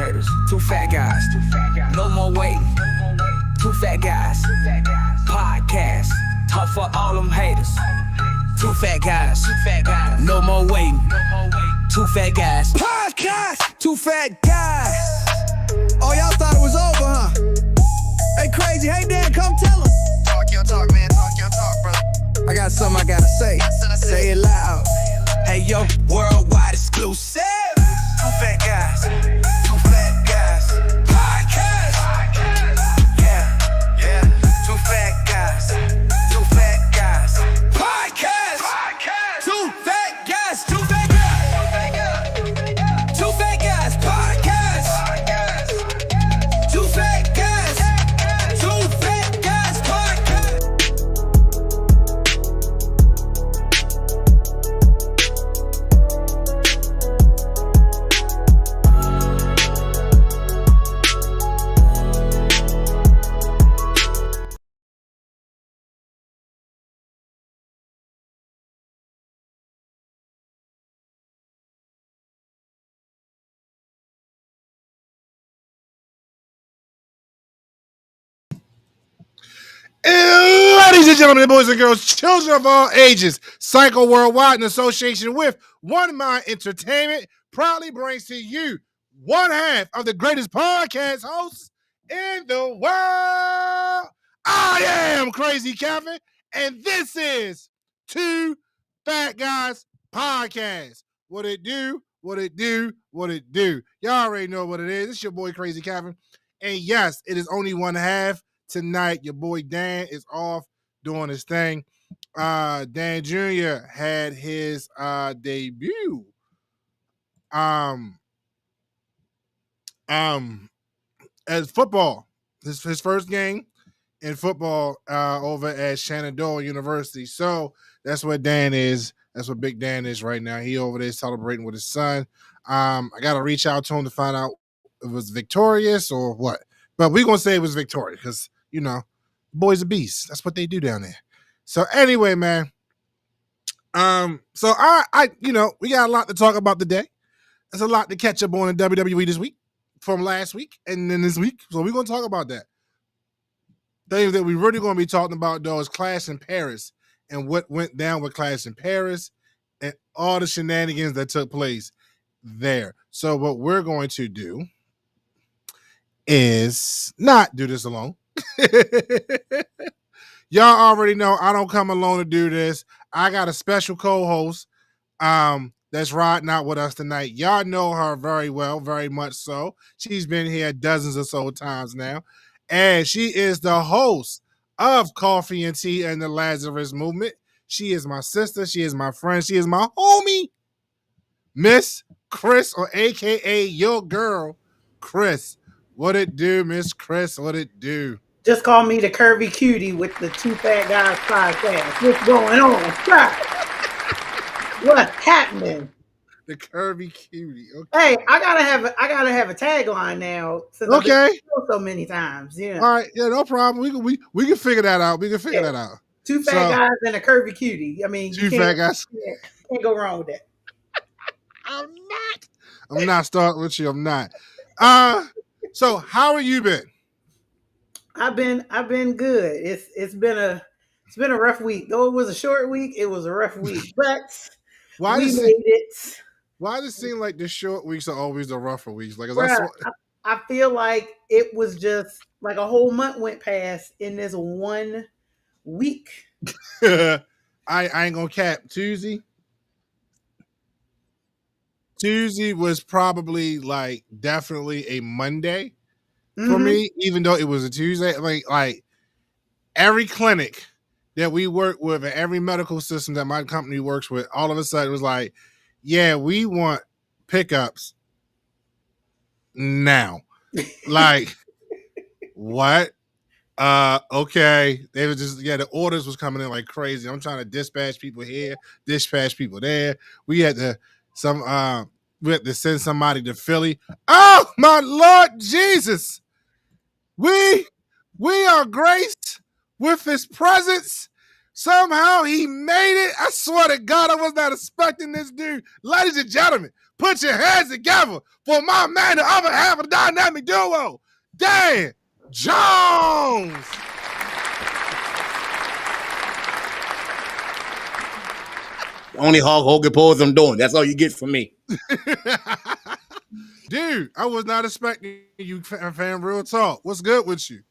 haters. Two fat guys. No more waiting. Two fat guys. Podcast. Talk for all them haters. Two fat guys. No more waiting. Two fat guys. Podcast. Two fat guys. Oh, y'all thought it was over, huh? Hey, crazy. Hey, Dad, come tell us. Talk your talk, man. Talk your talk, brother. I got something I gotta say. Say it loud. Hey, yo, worldwide exclusive. Two fat guys. Two fat guys. Podcast. Yeah. Two fat guys. Two fat guys. Podcast. Two fat guys. Two fat guys. Two fat guys. Podcast. Two fat guys. Two fat guys. Podcast. Ladies and gentlemen, boys and girls, children of all ages, Psycho Worldwide, in association with One Mind Entertainment, proudly brings to you one half of the greatest podcast hosts in the world. I am Crazy Kevin, and this is Two Fat Guys Podcast. What it do, what it do, what it do. Y'all already know what it is. It's your boy Crazy Kevin. And yes, it is only one half. Tonight, your boy Dan is off doing his thing. Dan Jr. had his debut. As football. His first game in football over at Shenandoah University. So that's what Dan is. That's what Big Dan is right now. He over there celebrating with his son. I gotta reach out to him to find out if it was victorious or what. But we're gonna say it was victorious because you know, boys are beasts. That's what they do down there. So anyway, man. So I we got a lot to talk about today. There's a lot to catch up on in WWE this week from last week and then this week. So we're gonna talk about that. Things that we really gonna be talking about though is Clash in Paris and what went down with Clash in Paris and all the shenanigans that took place there. So what we're going to do is not do this alone. Y'all already know I don't come alone to do this. I got a special co-host that's riding out with us tonight. Y'all know her very well, very much so. She's been here dozens or so times now. And she is the host of Coffee and Tea and the Lazarus Movement. She is my sister. She is my friend. She is my homie, Miss Chris, or AKA your girl, Chris. What it do, Miss Chris? What it do? Just call me the curvy cutie with the Two Fat Guys podcast. What's going on? What's happening? The curvy cutie. Okay. Hey, I gotta have a tagline now. Since I've been so many times. Yeah. All right. Yeah. No problem. We can figure that out. We can figure that out. Two fat guys and a curvy cutie. I mean, two fat guys. Can't go wrong with that. I'm not starting with you. I'm not. So how have you been? I've been good. It's been a rough week. Though it was a short week, it was a rough week. But we made it. Why does it seem like the short weeks are always the rougher weeks? Like, I feel like it was just like a whole month went past in this 1 week. I ain't gonna cap. Tuesday was probably like definitely a Monday for me, even though it was a Tuesday. Like every clinic that we work with and every medical system that my company works with, all of a sudden was like, yeah, we want pickups now. Like, what? Okay. They were just, the orders was coming in like crazy. I'm trying to dispatch people here, dispatch people there. We had to send somebody to Philly. Oh my Lord Jesus. We are graced with his presence. Somehow he made it. I swear to God, I was not expecting this dude. Ladies and gentlemen, Put your hands together for my man, the other half of the dynamic duo, Dan Jones. Only Hulk Hogan pose I'm doing. That's all you get from me. Dude, I was not expecting you, fam. Real talk. What's good with you?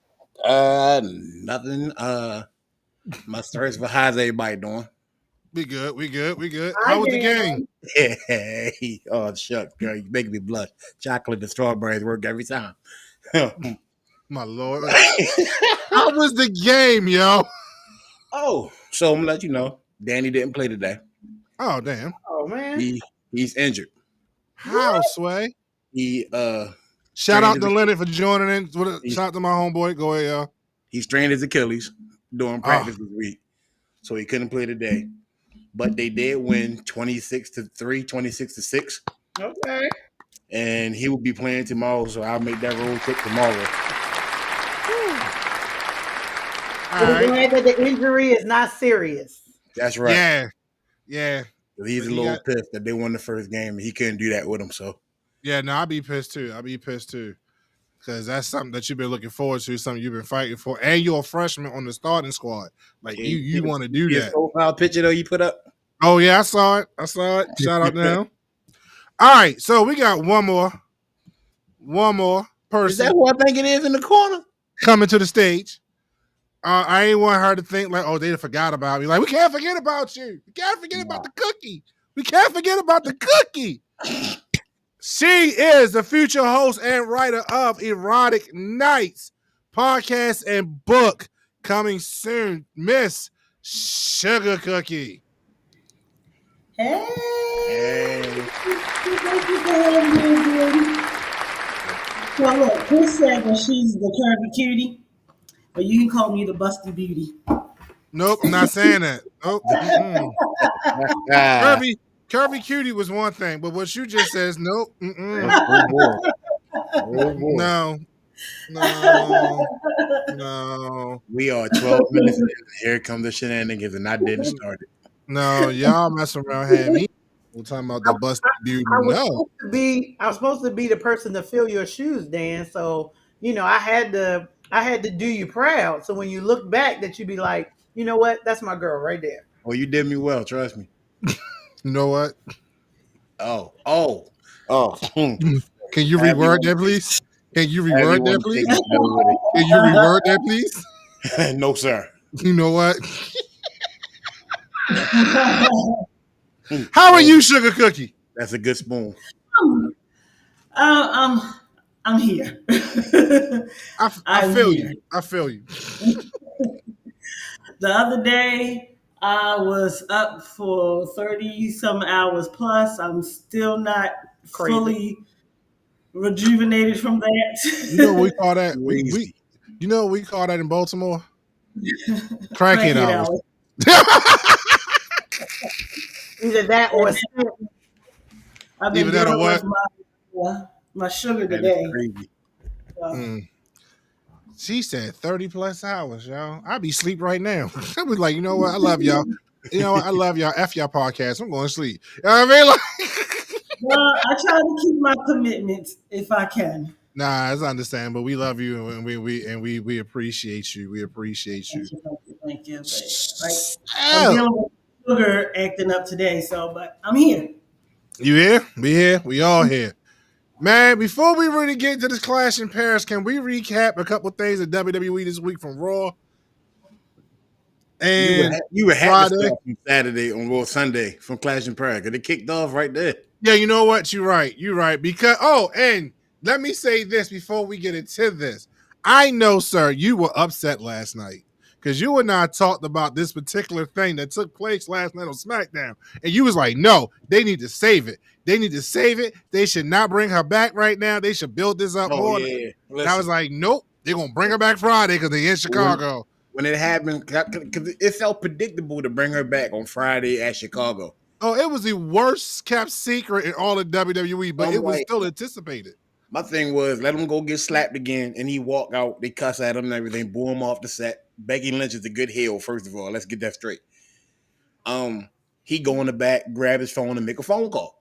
Nothing. My first, but how's everybody doing? We good. How was the game? Hey, oh shucks, girl, you making me blush. Chocolate and strawberries work every time. My Lord. How was the game, yo? Oh, so I'm gonna let you know, Danny didn't play today. Oh, damn. Oh man. He's injured. How, Sway? He Shout out to Leonard for joining in. Shout out to my homeboy. Go ahead, y'all. He strained his Achilles during practice this week, so he couldn't play today. But they did win 26-3, 26-6. Okay. And he will be playing tomorrow, so I'll make that road trip tomorrow. We're glad that the injury is not serious. That's right. Yeah. He's a little pissed that they won the first game and he couldn't do that with him. So yeah, no, I'll be pissed too. Because that's something that you've been looking forward to, something you've been fighting for, and you're a freshman on the starting squad. Like you want to do that. Profile picture though you put up. Oh yeah, I saw it. Shout out now. All right, so we got one more person. Is that who I think it is in the corner? Coming to the stage. I ain't want her to think like, oh, they forgot about me. Like, we can't forget about you. We can't forget about the cookie. We can't forget about the cookie. She is the future host and writer of Erotic Nights podcast and book, coming soon, Miss Sugar Cookie. Hey. Well, look, Chris said that she's the curvy cutie, but you can call me the busty beauty. Nope, I'm not saying that. Nope. Curvy cutie was one thing, but what you just said is nope. Oh, No. We are 12 minutes in. Here come the shenanigans, and I didn't start it. No, y'all messing around having me. We're talking about the busted dude. I was supposed to be the person to fill your shoes, Dan. So I had to do you proud. So when you look back, that you'd be like, you know what? That's my girl right there. Oh, you did me well. Trust me. You know what? Oh. Can you reword that, please? Can you reword that, please? No, sir. You know what? How are you, Sugar Cookie? That's a good spoon. I'm here. I feel you. The other day, I was up for 30 some hours plus. I'm still not fully rejuvenated from that. You know what we call that? You know what we call that in Baltimore? Crackhead hours. Either that or I've been dealing with my sugar today. She said 30 plus hours, y'all. I'd be asleep right now. I was like, you know what? I love y'all. I love y'all. F y'all podcast. I'm going to sleep. You know what I mean? Like, well, I try to keep my commitments if I can. Nah, it's understandable. We love you and we appreciate you. We appreciate you. Thank you. I'm dealing with sugar acting up today, but I'm here. You here? We here. We all here. Man, before we really get into this clash in Paris, can we recap a couple things at WWE this week from Raw? And you were happy from Saturday on Raw Sunday from Clash in Paris. It kicked off right there. Yeah, you know what? You're right. Because and let me say this before we get into this. I know, sir, you were upset last night because you and I talked about this particular thing that took place last night on SmackDown. And you was like, no, they need to save it. They should not bring her back right now. They should build this up more. Yeah. And I was like, nope, they're going to bring her back Friday because they're in Chicago. When it happened, because it felt predictable to bring her back on Friday at Chicago. Oh, it was the worst kept secret in all of WWE, but it was still anticipated. My thing was, let him go get slapped again, and he walk out. They cuss at him and everything, boo him off the set. Becky Lynch is a good heel, first of all. Let's get that straight. He go in the back, grab his phone, and make a phone call.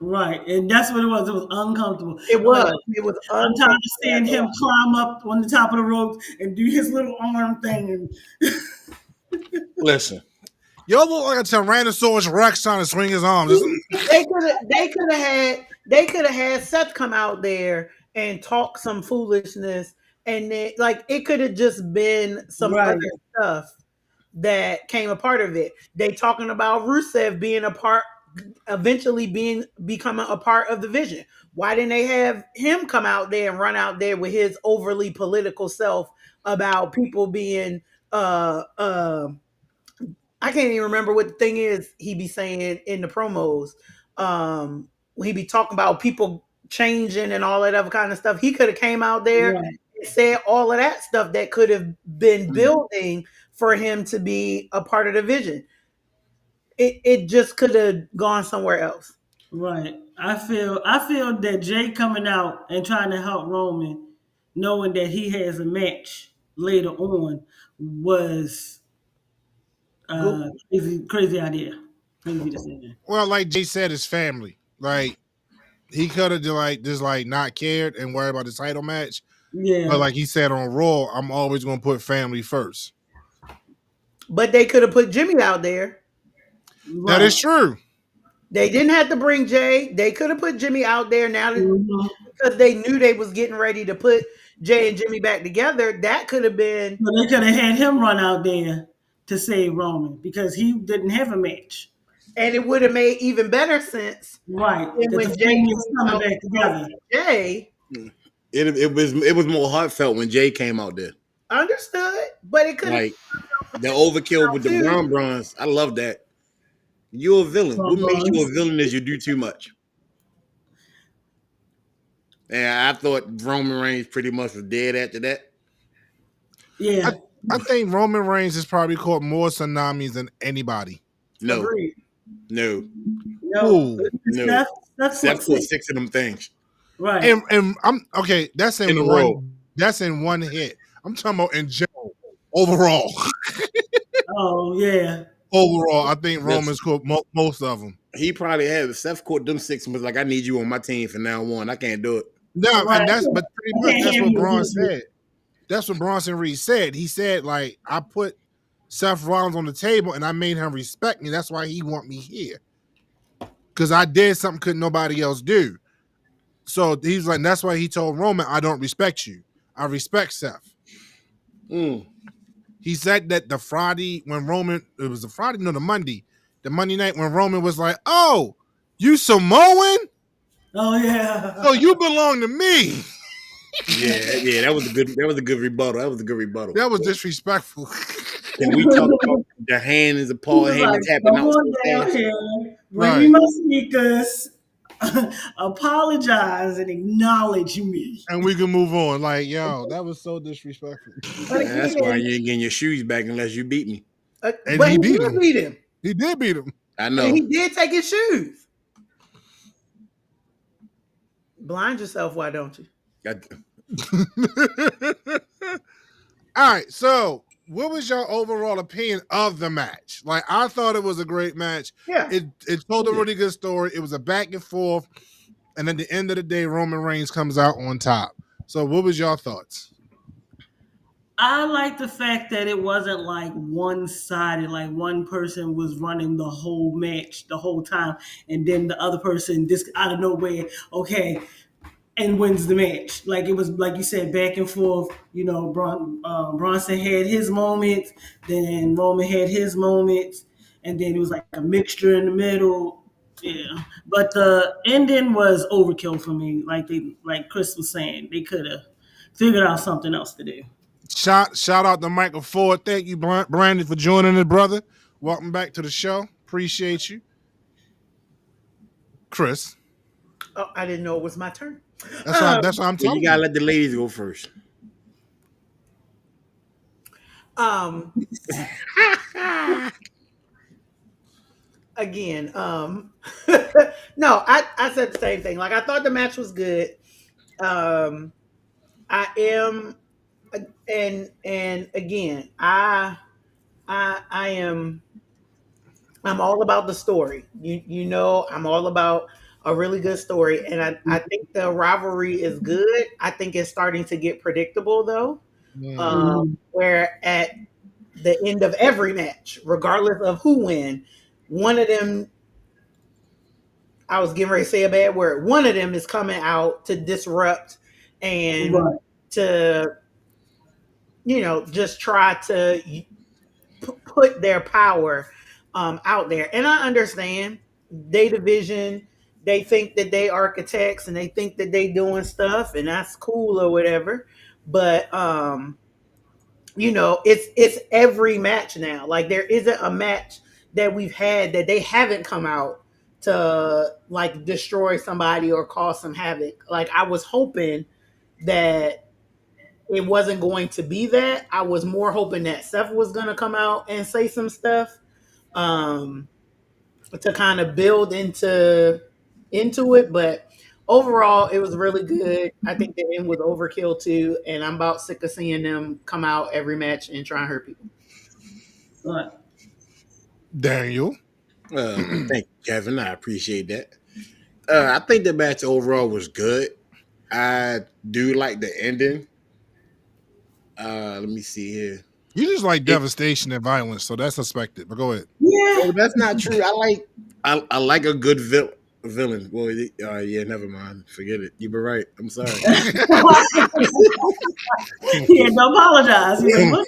Right, and that's what it was. It was uncomfortable. It I'm like, was. It was I'm tired of uncomfortable seeing as him hell. climb up on the top of the rope and do his little arm thing. Listen, Yo look like a Tyrannosaurus Rex trying to swing his arms. They could have had Seth come out there and talk some foolishness, and then like it could have just been some Right, other stuff that came a part of it. They talking about Rusev being a part, eventually becoming a part of the vision. Why didn't they have him come out there and run out there with his overly political self about people being I can't even remember what the thing is he be saying in the promos. When he be talking about people changing and all that other kind of stuff. He could have came out there right, and said all of that stuff that could have been building for him to be a part of the vision. It just could have gone somewhere else. right. I feel that Jay coming out and trying to help Roman, knowing that he has a match later on, was Go- crazy idea. Crazy decision. Well, like Jay said, his family. Like he could have just like not cared and worried about the title match. But Yeah, like he said on Raw, I'm always gonna put family first. But they could have put Jimmy out there. That right. is true. They didn't have to bring Jay. They could have put Jimmy out there now Mhm. because they knew they was getting ready to put Jay and Jimmy back together. That could have been, But they could have had him run out there to save Roman because he didn't have a match. and it would have made even better sense Right. than That the when Jay family is came coming out back together. Jay. it was more heartfelt when Jay came out there. Understood, but it could have Like the overkill with the too. brown bronze. I love that. You're a villain. What makes you a Bronze. villain is you do too much. And I thought Roman Reigns pretty much was dead after that. I, Yeah. I think Roman Reigns has probably caught more tsunamis than anybody. No, Agreed. no, No. Who? no. Steph, that's what Seth caught six. 6 of them things Right. And I'm okay. That's in a in row. one. That's in one hit. I'm talking about in general. Overall, Oh yeah. overall, I think Listen, Roman's caught most of them. he probably had Seth caught them 6 and was like, I need you on my team from now on. I can't do it. No, Right. and that's but pretty I much can't that's have what you Braun against me. said. That's what Bronson Reed said. He said like I put Seth Rollins on the table and I made him respect me. That's why he want me here because I did something couldn't nobody else do. So he's like, that's why he told Roman, I don't respect you. I respect Seth. Mm. He said that the Friday when Roman, it was the Friday, no, the Monday night when Roman was like, oh, you Samoan? Oh yeah. So you belong to me. Yeah, that was a good rebuttal. That was a good rebuttal. That was disrespectful. Can we talk about the hand is a He Paul was like, tapping come out so on down fast? here, bring Right. me my sneakers, apologize and acknowledge me. And we can move on. Like, yo, that was so disrespectful. But Yeah, that's why again, you ain't getting your shoes back unless you beat me. And but he he beat did him. beat him, He did beat him. I and know. he did take his shoes. Blind yourself, why don't you? All right, so what was your overall opinion of the match? Like, I thought it was a great match. Yeah. It told a really good story. It was a back and forth, and at the end of the day, Roman Reigns comes out on top. So, what was your thoughts? I like the fact that it wasn't like one sided, like one person was running the whole match the whole time, and then the other person just out of nowhere, okay, and wins the match. Like it was, like you said, back and forth. You know, Bronson had his moments, then Roman had his moments, and then it was like a mixture in the middle. Yeah, but the ending was overkill for me. Like Chris was saying, they could have figured out something else to do. Shout out to Michael Ford. Thank you, Brandon, for joining us, brother. Welcome back to the show. Appreciate you, Chris. Oh, I didn't know it was my turn. That's what I'm Well, telling you gotta you. let the ladies go first. Um, again, no, I said the same thing. Like I thought the match was good. Um, I am, and again, I am. I'm all about the story. You know, I'm all about a really good story, and I think the rivalry is good. I think it's starting to get predictable though. Mm. Where at the end of every match, regardless of who win, one of them, I was getting ready to say a bad word, one of them is coming out to disrupt and Right. to, just try to put their power out there. And I understand they division, they think that they architects and they think that they doing stuff and that's cool or whatever. But it's every match now. Like there isn't a match that we've had that they haven't come out to like destroy somebody or cause some havoc. Like I was hoping that it wasn't going to be that. I was more hoping that Seth was going to come out and say some stuff um, to kind of build into it. But overall, it was really good. I think the end was overkill too, and I'm about sick of seeing them come out every match and try and hurt people. Right. Daniel. Thank you, Kevin. I appreciate that. I think the match overall was good. I do like the ending. Let me see here. You just like devastation and violence, so that's suspected. But go ahead. Yeah. Oh, that's not true. I like a good villain. Well, yeah, never mind. Forget it. You were right. I'm sorry. Yeah, don't apologize. You know, what?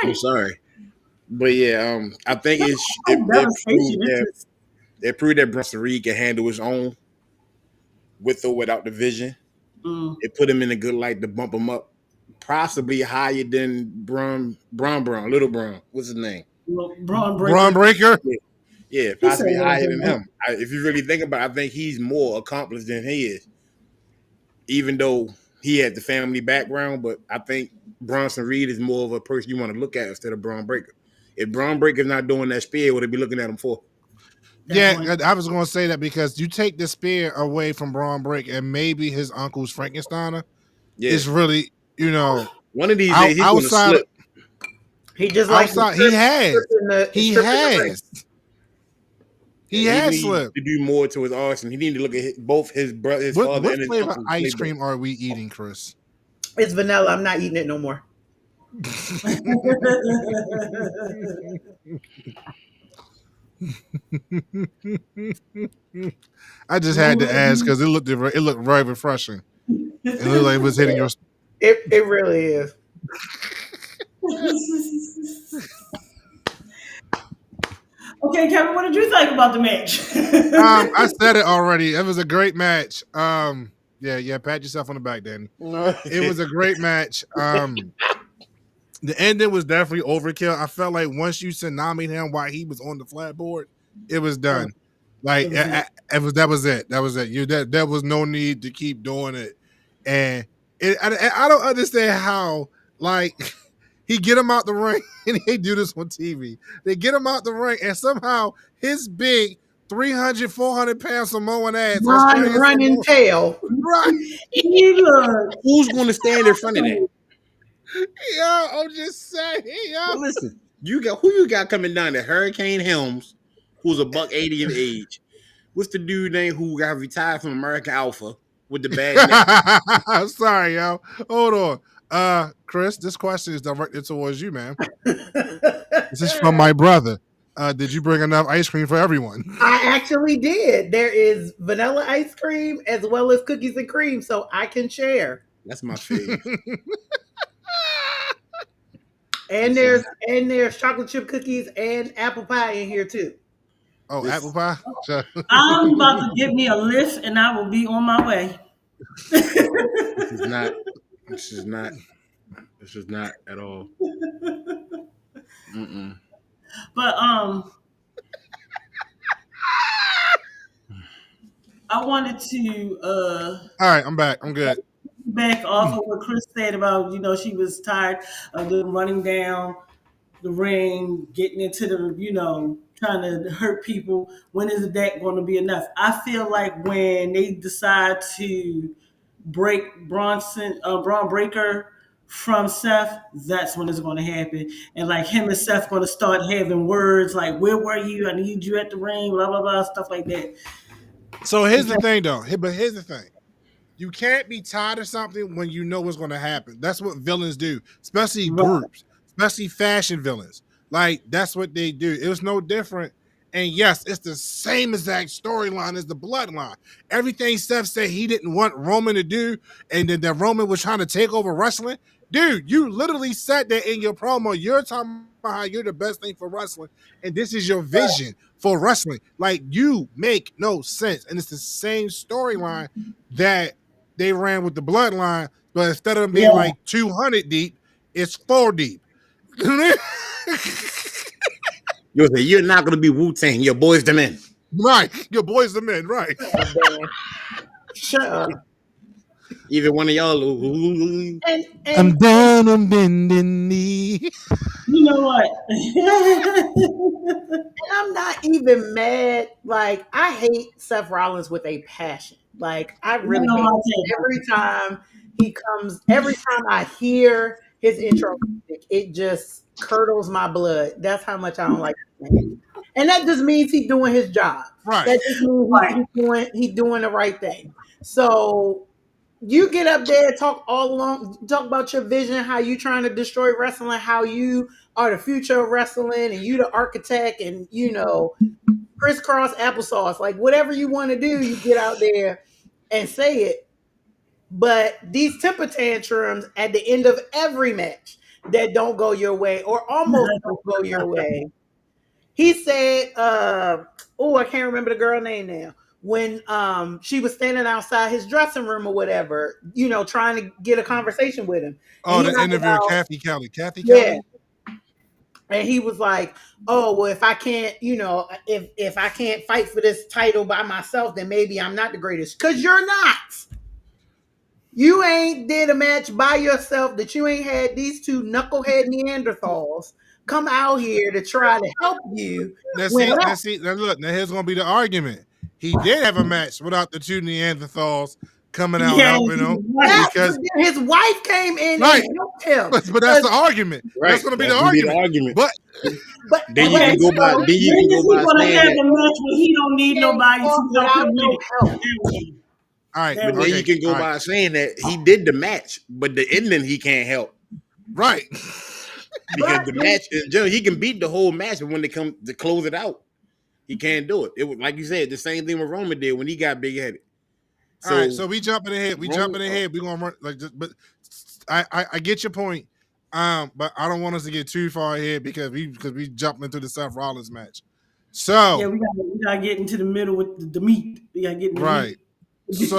I'm sorry. But yeah, I think it Devastation. proved that Bronson Reed can handle his own with or without the vision. It put him in a good light to bump him up, possibly higher than Little Braun. What's his name? Braun Breaker. Yeah, possibly higher than him. If you really think about it, I think he's more accomplished than he is, even though he had the family background. But I think Bronson Reed is more of a person you want to look at instead of Braun Breaker. If Braun Breaker's not doing that spear, what would they be looking at him for? Yeah, I was going to say that because you take the spear away from Braun Breaker and maybe his uncle's Frankensteiner is really, one of these days he's going to slip. He just outside. He has slipped. To do more to his arsenal. He needed to look at both his brother, his father, and his flavor uncle. Ice cream are we eating, Chris? It's vanilla. I'm not eating it no more. I just had to ask because it looked very refreshing. It looked like it was hitting your. It really is. Okay, Kevin, what did you think about the match? I said it already. It was a great match. Yeah, pat yourself on the back, Danny. It was a great match. The ending was definitely overkill. I felt like once you tsunami'd him while he was on the flatboard, it was done. Like that was it. That was it. There was no need to keep doing it. And I don't understand how like he get him out the ring and they do this on TV. They get him out the ring and somehow his big 300, 400 pound Samoan ass running tail. Right. Who's going to stand in front of that? Yeah, I'm just saying. Well, listen, who you got coming down there? Hurricane Helms, who's a $180 in age. What's the dude name who got retired from American Alpha with the bad neck? Sorry, yo. Hold on. Chris, this question is directed towards you, man. This is from my brother. Did you bring enough ice cream for everyone? I actually did. There is vanilla ice cream as well as cookies and cream, so I can share. That's my favorite. And there's chocolate chip cookies and apple pie in here too. Oh, apple pie? I'm about to get me a lift and I will be on my way. This is not at all. Mm-mm. But I wanted to all right, I'm back. I'm good. Back off of what Chris said about, she was tired of them running down the ring, getting into the, trying to hurt people. When is that going to be enough? I feel like when they decide to break Braun Breaker from Seth, that's when it's going to happen. And like him and Seth going to start having words like, where were you? I need you at the ring, blah, blah, blah, stuff like that. So here's the thing, though. But here's the thing. You can't be tired of something when you know what's going to happen. That's what villains do, especially groups, especially fashion villains. Like, that's what they do. It was no different. And yes, it's the same exact storyline as the bloodline. Everything Steph said he didn't want Roman to do, and then that Roman was trying to take over wrestling. Dude, you literally said that in your promo. You're talking about how you're the best thing for wrestling, and this is your vision for wrestling. Like, you make no sense. And it's the same storyline that they ran with the bloodline, but instead of them being like 200 deep, it's 4 deep. You'll say, you're not going to be Wu-Tang. Your boys the men. Right. Your boys the men, right. Shut up. Either one of y'all. And I'm down on bending knee. You know what? I'm not even mad. Like, I hate Seth Rollins with a passion. Like, I really hate him. Every time I hear his intro music, it just curdles my blood. That's how much I don't like him. And that just means he's doing his job. Right. That just means he's doing the right thing. So you get up there, talk about your vision, how you trying to destroy wrestling, how you are the future of wrestling, and you the architect, and crisscross applesauce, like whatever you want to do, you get out there and say it. But these temper tantrums at the end of every match that don't go your way or almost don't go your way. He said, I can't remember the girl name now. When she was standing outside his dressing room or whatever, trying to get a conversation with him. Oh, the interviewer, Kathy Kelly. Kathy Kelly? And he was like, oh, well, if I can't, if I can't fight for this title by myself, then maybe I'm not the greatest. Because you're not. You ain't did a match by yourself, that you ain't had these two knucklehead Neanderthals come out here to try to help you. Now look, now here's going to be the argument. He did have a match without the two Neanderthals coming out helping him. Because his wife came in and helped him. But that's the argument. Right. That's going to be the argument. But then you can go by. Then you can go by saying that the match where he don't need nobody to help him. All right, but then you can go by saying that he did the match, but the ending he can't help. Right. Because the match in general, he can beat the whole match, but when they come to close it out, he can't do it. It was like you said, the same thing with Roman did when he got big headed. All right, so we jumping ahead. We're gonna run but I get your point. But I don't want us to get too far ahead because we jumping into the Seth Rollins match. So yeah, we gotta get into the middle with the meat. We gotta get in the meat. So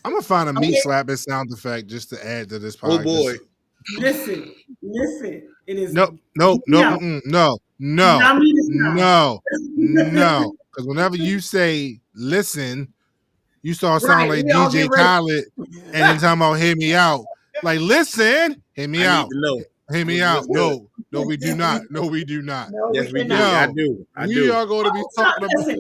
I'm gonna find a meat slapping sound effect just to add to this podcast. Oh boy! Listen. It is no. Because whenever you say listen, you start sounding like DJ Khaled, and then talking about hear me out. Like listen, hear me out. Hear me out. No, we do not. No, we do not. No, yes, we do. I do. We are going to be talking about.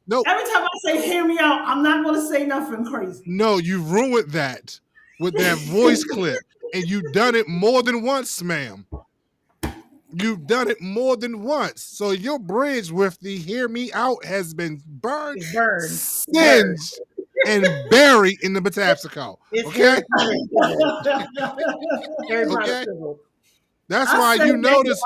No. Every time I say hear me out, I'm not going to say nothing crazy. No, you ruined that with that voice clip. And you've done it more than once, ma'am. You've done it more than once. So your bridge with the hear me out has been burned. Singed, and buried in the Patapsco. Okay? Okay? That's why you notice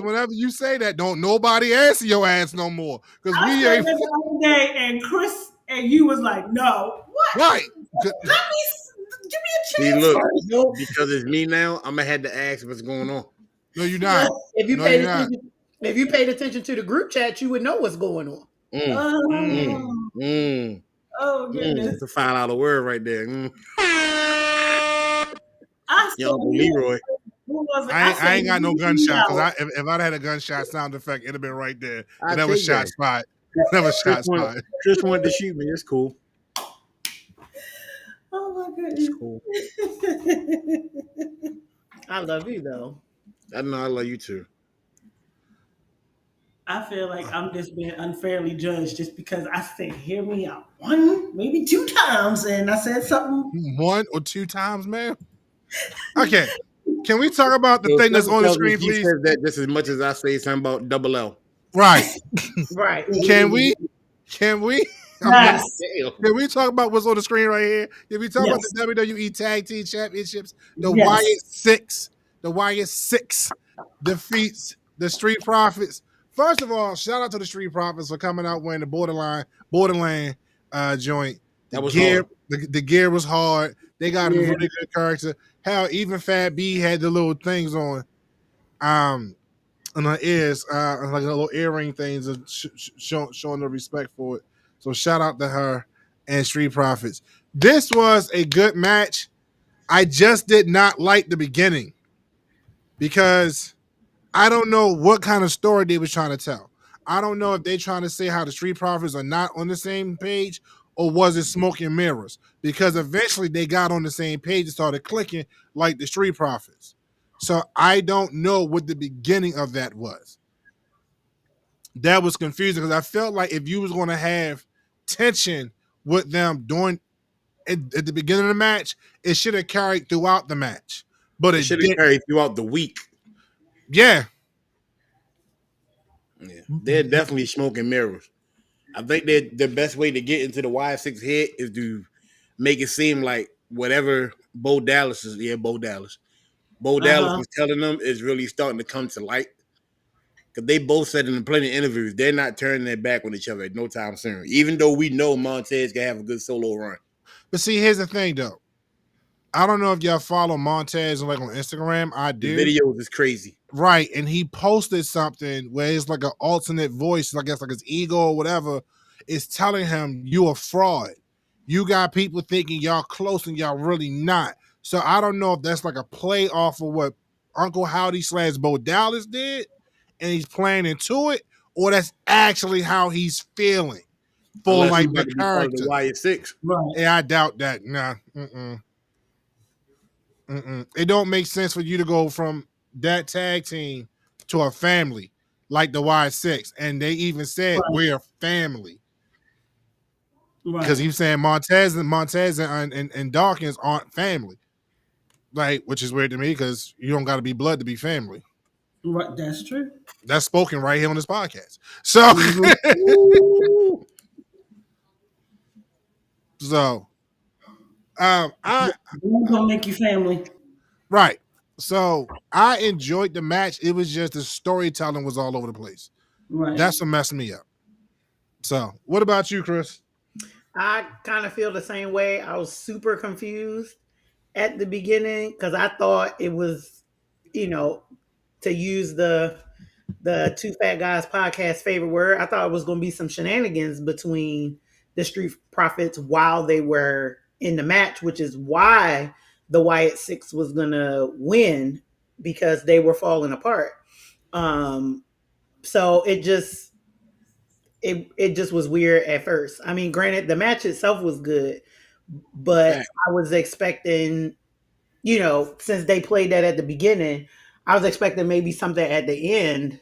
whenever you say that, don't nobody answer your ass no more. Because we ain't. The other day, and Chris and you was like, no. What? Right. Give me a chance. See, look, because it's me now, I'm gonna have to ask what's going on. No, you're not. If you paid attention to the group chat, you would know what's going on. Oh goodness! That's a $5 word right there. Young Leroy. I ain't got no gunshot because if I'd had a gunshot sound effect, it'd have been right there. That was shot spot. That was shot spot. Just wanted to shoot me. It's cool. Oh my goodness. It's cool. I love you though. I know I love you too. I feel like I'm just being unfairly judged just because I said hear me out 1, maybe 2 times, and I said something. 1 or 2 times, man. Okay. Can we talk about the So thing that's something on the tells me screen, he please? says that just as much as I say something about Double L. Right. Right. Can we? Can we? I'm not. Yes. Damn. Can we talk about what's on the screen right here? Can we talk about Yes. the WWE Tag Team Championships? The Yes. Wyatt Six. The Wyatt Six defeats the Street Profits. First of all, shout out to the Street Profits for coming out wearing the Borderland joint. The That was gear, hard. the gear was hard. They got a Yeah. really good character. Hell, even Fat B had the little things on. On her ears, like little earring things, and showing the respect for it. So shout out to her and Street Profits. This was a good match. I just did not like the beginning because I don't know what kind of story they was trying to tell. I don't know if they trying to say how the Street Profits are not on the same page or was it smoke and mirrors? Because eventually they got on the same page and started clicking like the Street Profits. So I don't know what the beginning of that was. That was confusing because I felt like if you was going to have tension with them during at the beginning of the match, it should have carried throughout the match. But It it should have didn't. carried throughout the week. Yeah. Yeah. They're definitely smoking mirrors. I think that the best way to get into the Y6 head is to make it seem like whatever Bo Dallas is, Bo Dallas Uh-huh. was telling them is really starting to come to light. Because they both said in plenty of interviews, they're not turning their back on each other at no time soon. Even though we know Montez can have a good solo run. But see, here's the thing though. I don't know if y'all follow Montez like on Instagram. I The do. videos is crazy. Right. And he posted something where it's like an alternate voice, I guess like his ego or whatever, is telling him you a fraud. You got people thinking y'all close and y'all really not. So I don't know if that's like a play off of what Uncle Howdy / Bo Dallas did, and he's playing into it, or that's actually how he's feeling for Unless he's like the about to be part of the character. Y6. Right. Yeah, I doubt that. Nah. It don't make sense for you to go from that tag team to a family like the Y6. And they even said Right. we're family. Because Right. he was saying Montez and Dawkins aren't family. Like, which is weird to me because you don't got to be blood to be family. Right. That's true. That's spoken right here on this podcast. So, Mhm. so, I Blood don't make you family. right. So I enjoyed the match. It was just the storytelling was all over the place. Right. That's what messed me up. So, what about you, Chris? I kind of feel the same way. I was super confused at the beginning because I thought it was, to use the Two Fat Guys podcast favorite word, I thought it was going to be some shenanigans between the Street Profits while they were in the match, which is why the Wyatt Six was going to win because they were falling apart. So it just was weird at first. I mean, granted, the match itself was good, but I was expecting, since they played that at the beginning, I was expecting maybe something at the end.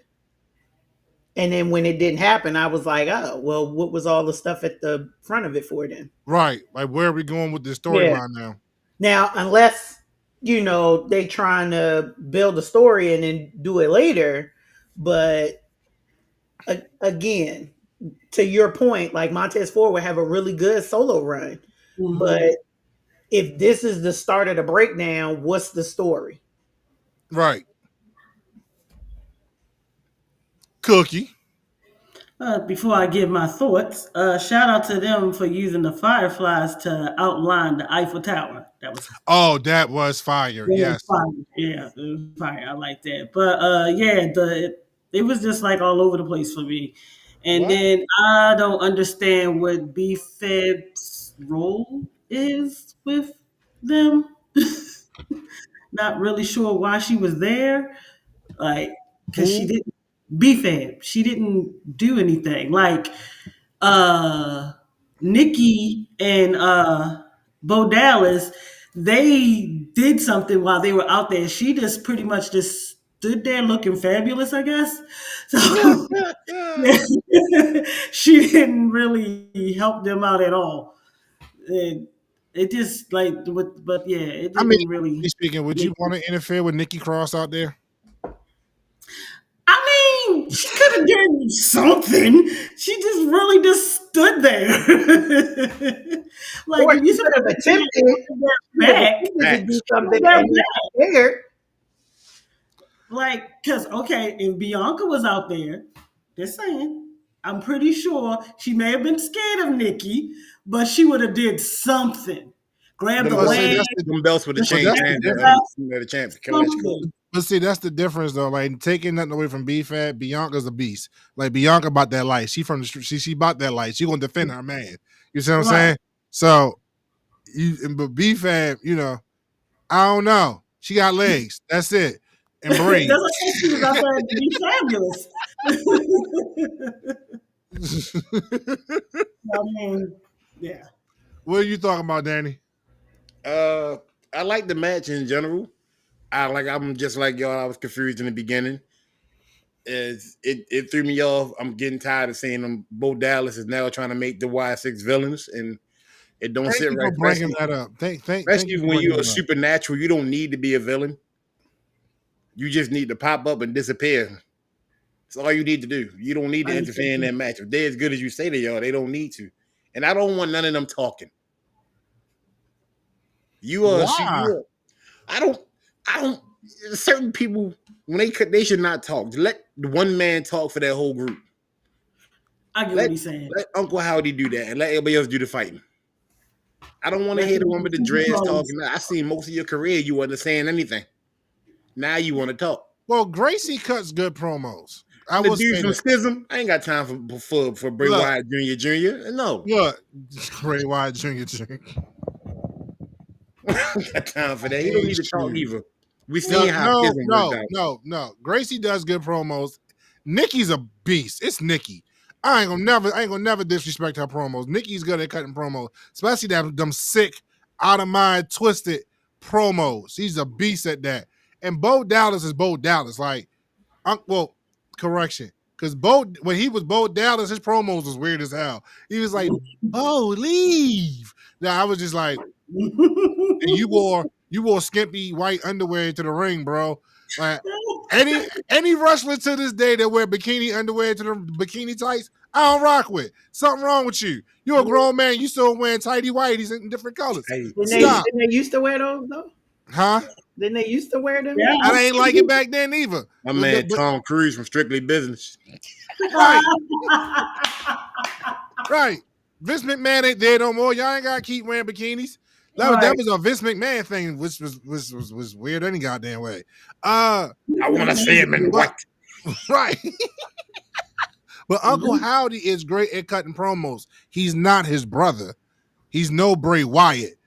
And then when it didn't happen, I was like, oh, well, what was all the stuff at the front of it for then? Right. Like, where are we going with this Yeah. storyline now? Now, unless, they trying to build a story and then do it later. But again, to your point, like Montez Ford would have a really good solo run. Mhm. But if this is the start of the breakdown, what's the story? Right. Cookie. Before I give my thoughts, shout out to them for using the fireflies to outline the Eiffel Tower. That was Oh, that was fire. Yes. fire. Yeah, it was fire. I like that. But yeah, it was just like all over the place for me. And What? then I don't understand what B Fed's role is with them. Not really sure why she was there. Like, because she didn't B-Fab. She didn't do anything. Like Nikki and Bo Dallas, they did something while they were out there. She just pretty much just stood there looking fabulous, I guess. So she didn't really help them out at all. And It just but yeah, it I mean, didn't really. speaking, would you want to interfere with Nikki Cross out there? I mean, she could have done something. She just really just stood there. Like Or if she you're could have supposed to be attempted. She could have back, attempted to do Facts. something that and not figured. like, because okay, if Bianca was out there, just saying, I'm pretty sure she may have been scared of Nikki, but she would have did something. Grab the Them But see, leg, belts, that's the them belts would have but changed that's the hands difference. the champ. something. But see, that's the difference though. Like taking nothing away from B-Fab, Bianca's a beast. Like Bianca about that life. She from the street. She about that life. She gonna defend her man. You see what I'm Right. saying? So but B-Fab, I don't know. She got legs. That's it. And That's braids. what she was out there to be fabulous. I mean, yeah. What are you talking about, Danny? I like the match in general. I'm just like y'all. I was confused in the beginning. It threw me off. I'm getting tired of seeing them. Bo Dallas is now trying to make the Y6 villains, and it don't Thank sit you right. for bringing that up. Thank you Especially for when bringing you're a that up. supernatural, you don't need to be a villain. You just need to pop up and disappear. That's all you need to do. You don't need to interfere in that match. If they're as good as you say they are, they don't need to. And I don't want none of them talking. Why? I don't. Certain people when they should not talk. Let the one man talk for that whole group. I get what he's saying. Let Uncle Howdy do that and let everybody else do the fighting. I don't want to hear the one with the dreads talking. I seen most of your career you wasn't saying anything. Now you want to talk. Well, Gracie cuts good promos. I The will dude say from that. Schism, I ain't got time for Bray Look. Wyatt Jr. No, Look, Bray Wyatt Jr. I ain't got time for that. He don't need to talk Shoot. either. We seen how Schism worked out. No. Gracie does good promos. Nikki's a beast. It's Nikki. I ain't gonna never disrespect her promos. Nikki's good at cutting promos, especially them sick, out of mind, twisted promos. She's a beast at that. And Bo Dallas is Bo Dallas. Like, well, correction. Because when he was Bo Dallas, his promos was weird as hell. He was like, "Bo, leave." Now I was just like, and you wore skimpy white underwear to the ring, bro. Like any wrestler to this day that wear bikini underwear to the bikini tights, I don't rock with. Something wrong with you. You're a grown man. You still wearing tighty whities in different colors. Hey, Stop. Didn't they used to wear those though? Huh? Didn't they used to wear them? Yeah. I ain't like it back then either. my man Tom Cruise from Strictly Business. Right. Right. Vince McMahon ain't there no more. Y'all ain't gotta keep wearing bikinis. That was a Vince McMahon thing, which was weird any goddamn way. I want to see him in white. Right. But Uncle Howdy is great at cutting promos. He's not his brother. He's no Bray Wyatt,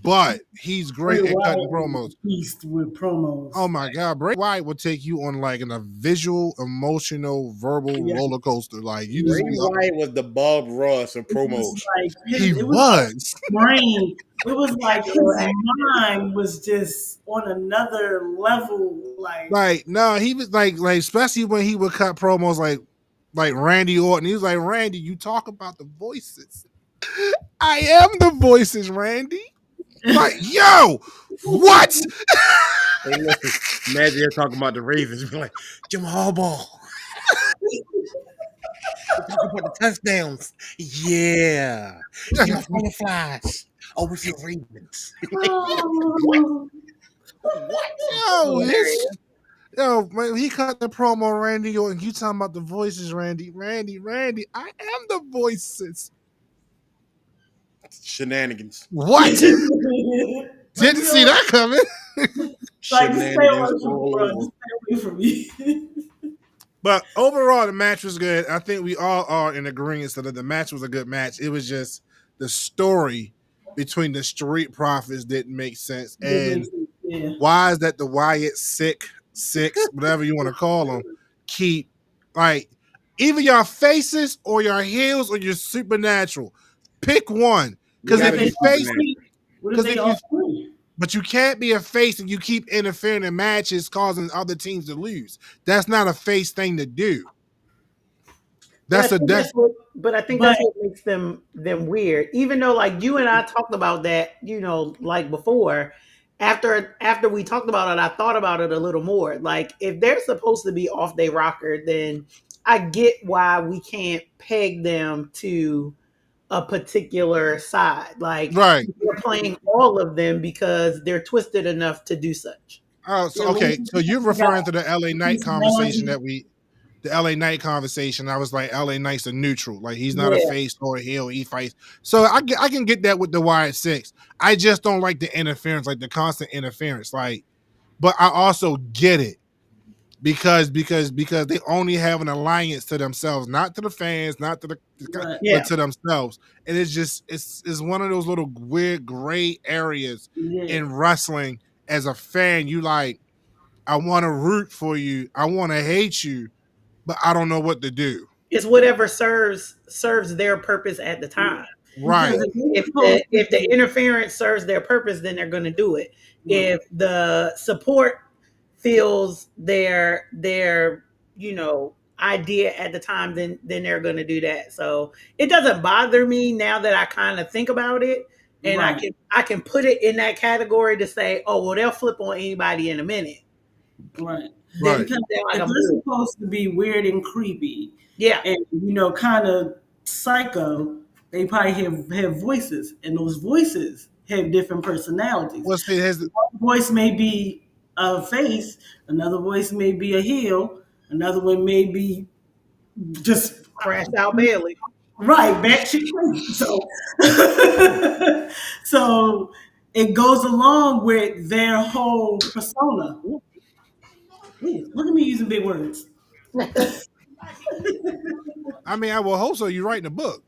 but he's great at cutting promos. Beast with promos. Oh my God, Bray Wyatt will take you on like in a visual, emotional, verbal roller coaster. Like you just Bray Wyatt was the Bob Ross of promos. He was. Brain. It was like his mind was just on another level. Like no, he was like especially when he would cut promos like Randy Orton. He was like, Randy, you talk about the voices. I am the voices, Randy. Like, yo, what? Hey, listen, imagine you're talking about the Ravens. Be like, Jim Harbaugh. Talking about the touchdowns. Yeah. See my fireflies. Oh, with your Ravens. What? Yo, man, he cut the promo, Randy Orton. You talking about the voices, Randy. I am the voices. Shenanigans. What? Didn't see that coming. Shenanigans all over. Stay away from me. But overall, the match was good. I think we all are in agreement that the match was a good match. It was just the story between the Street Profits didn't make sense. And why is that the Wyatt six, whatever you want to call them, keep like either your faces or your heels or your supernatural. Pick one. Because if you face, but you can't be a face and you keep interfering in matches causing other teams to lose. That's not a face thing to do. That's a that's But I think But that's what makes them weird. Even though like you and I talked about that, like before, after we talked about it, I thought about it a little more. Like if they're supposed to be off their rocker, then I get why we can't peg them to a particular side. Like right. we're playing all of them because they're twisted enough to do such. Oh, so yeah, okay. So you're referring to the LA Knight conversation personality. the LA Knight conversation. I was like, LA Knight's a neutral. Like he's not a Yeah. face or a heel. He fights. So I can get that with the Wyatt Six. I just don't like the interference, like the constant interference. Like, but I also get it because they only have an alliance to themselves, not to the fans, not to the Right. Yeah. but to themselves. And it's just it's one of those little weird gray areas Yeah. in wrestling. As a fan, you like, I want to root for you, I want to hate you, but I don't know what to do. It's whatever serves their purpose at the time. Right. Because If the interference serves their purpose, then they're going to do it. If the support feels their idea at the time, then they're going to do that. So it doesn't bother me now that I kind of think about it, and Right. I can put it in that category to say, oh well, they'll flip on anybody in a minute. Right. Right. Because They're like if a they're bull. supposed to be weird and creepy Yeah, and kind of psycho, they probably have voices, and those voices have different personalities. What's it has One voice may be a face, another voice may be a heel, another one may be just crashed out Bailey. right batshit crazy. So, so it goes along with their whole persona. Ooh, look at me using big words. I mean, I will hope so. You're writing a book.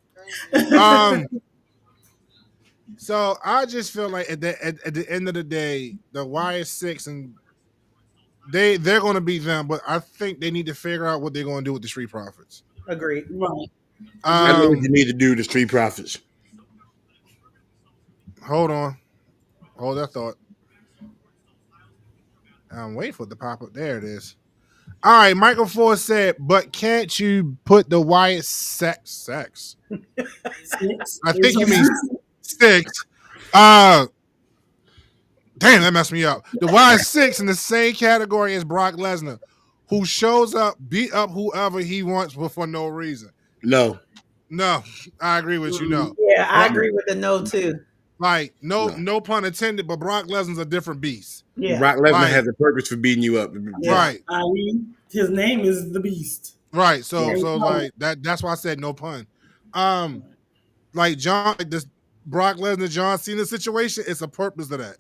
So I just feel like at the end of the day, the Wyatt Six and they're going to be them, but I think they need to figure out what they're going to do with the Street Profits. Agreed. Right. I know what you need to do to Street Profits. Hold on, hold that thought. I'm waiting for it to pop up. There it is. All right, Michael Ford said, but can't you put the Wyatt sex? Six. I think you mean six. Damn, that messed me up. The Wyatt Six in the same category as Brock Lesnar, who shows up, beat up whoever he wants, but for no reason. No. No, I agree with you. No, Yeah, I agree with the no too. like no pun intended, but Brock Lesnar's a different beast. Yeah. Brock Lesnar Right. has a purpose for beating you up. Yeah. Right, I mean, his name is the Beast. right. So Yeah. like that's why I said no pun. Like John, like this Brock Lesnar John Cena situation, it's a purpose to that.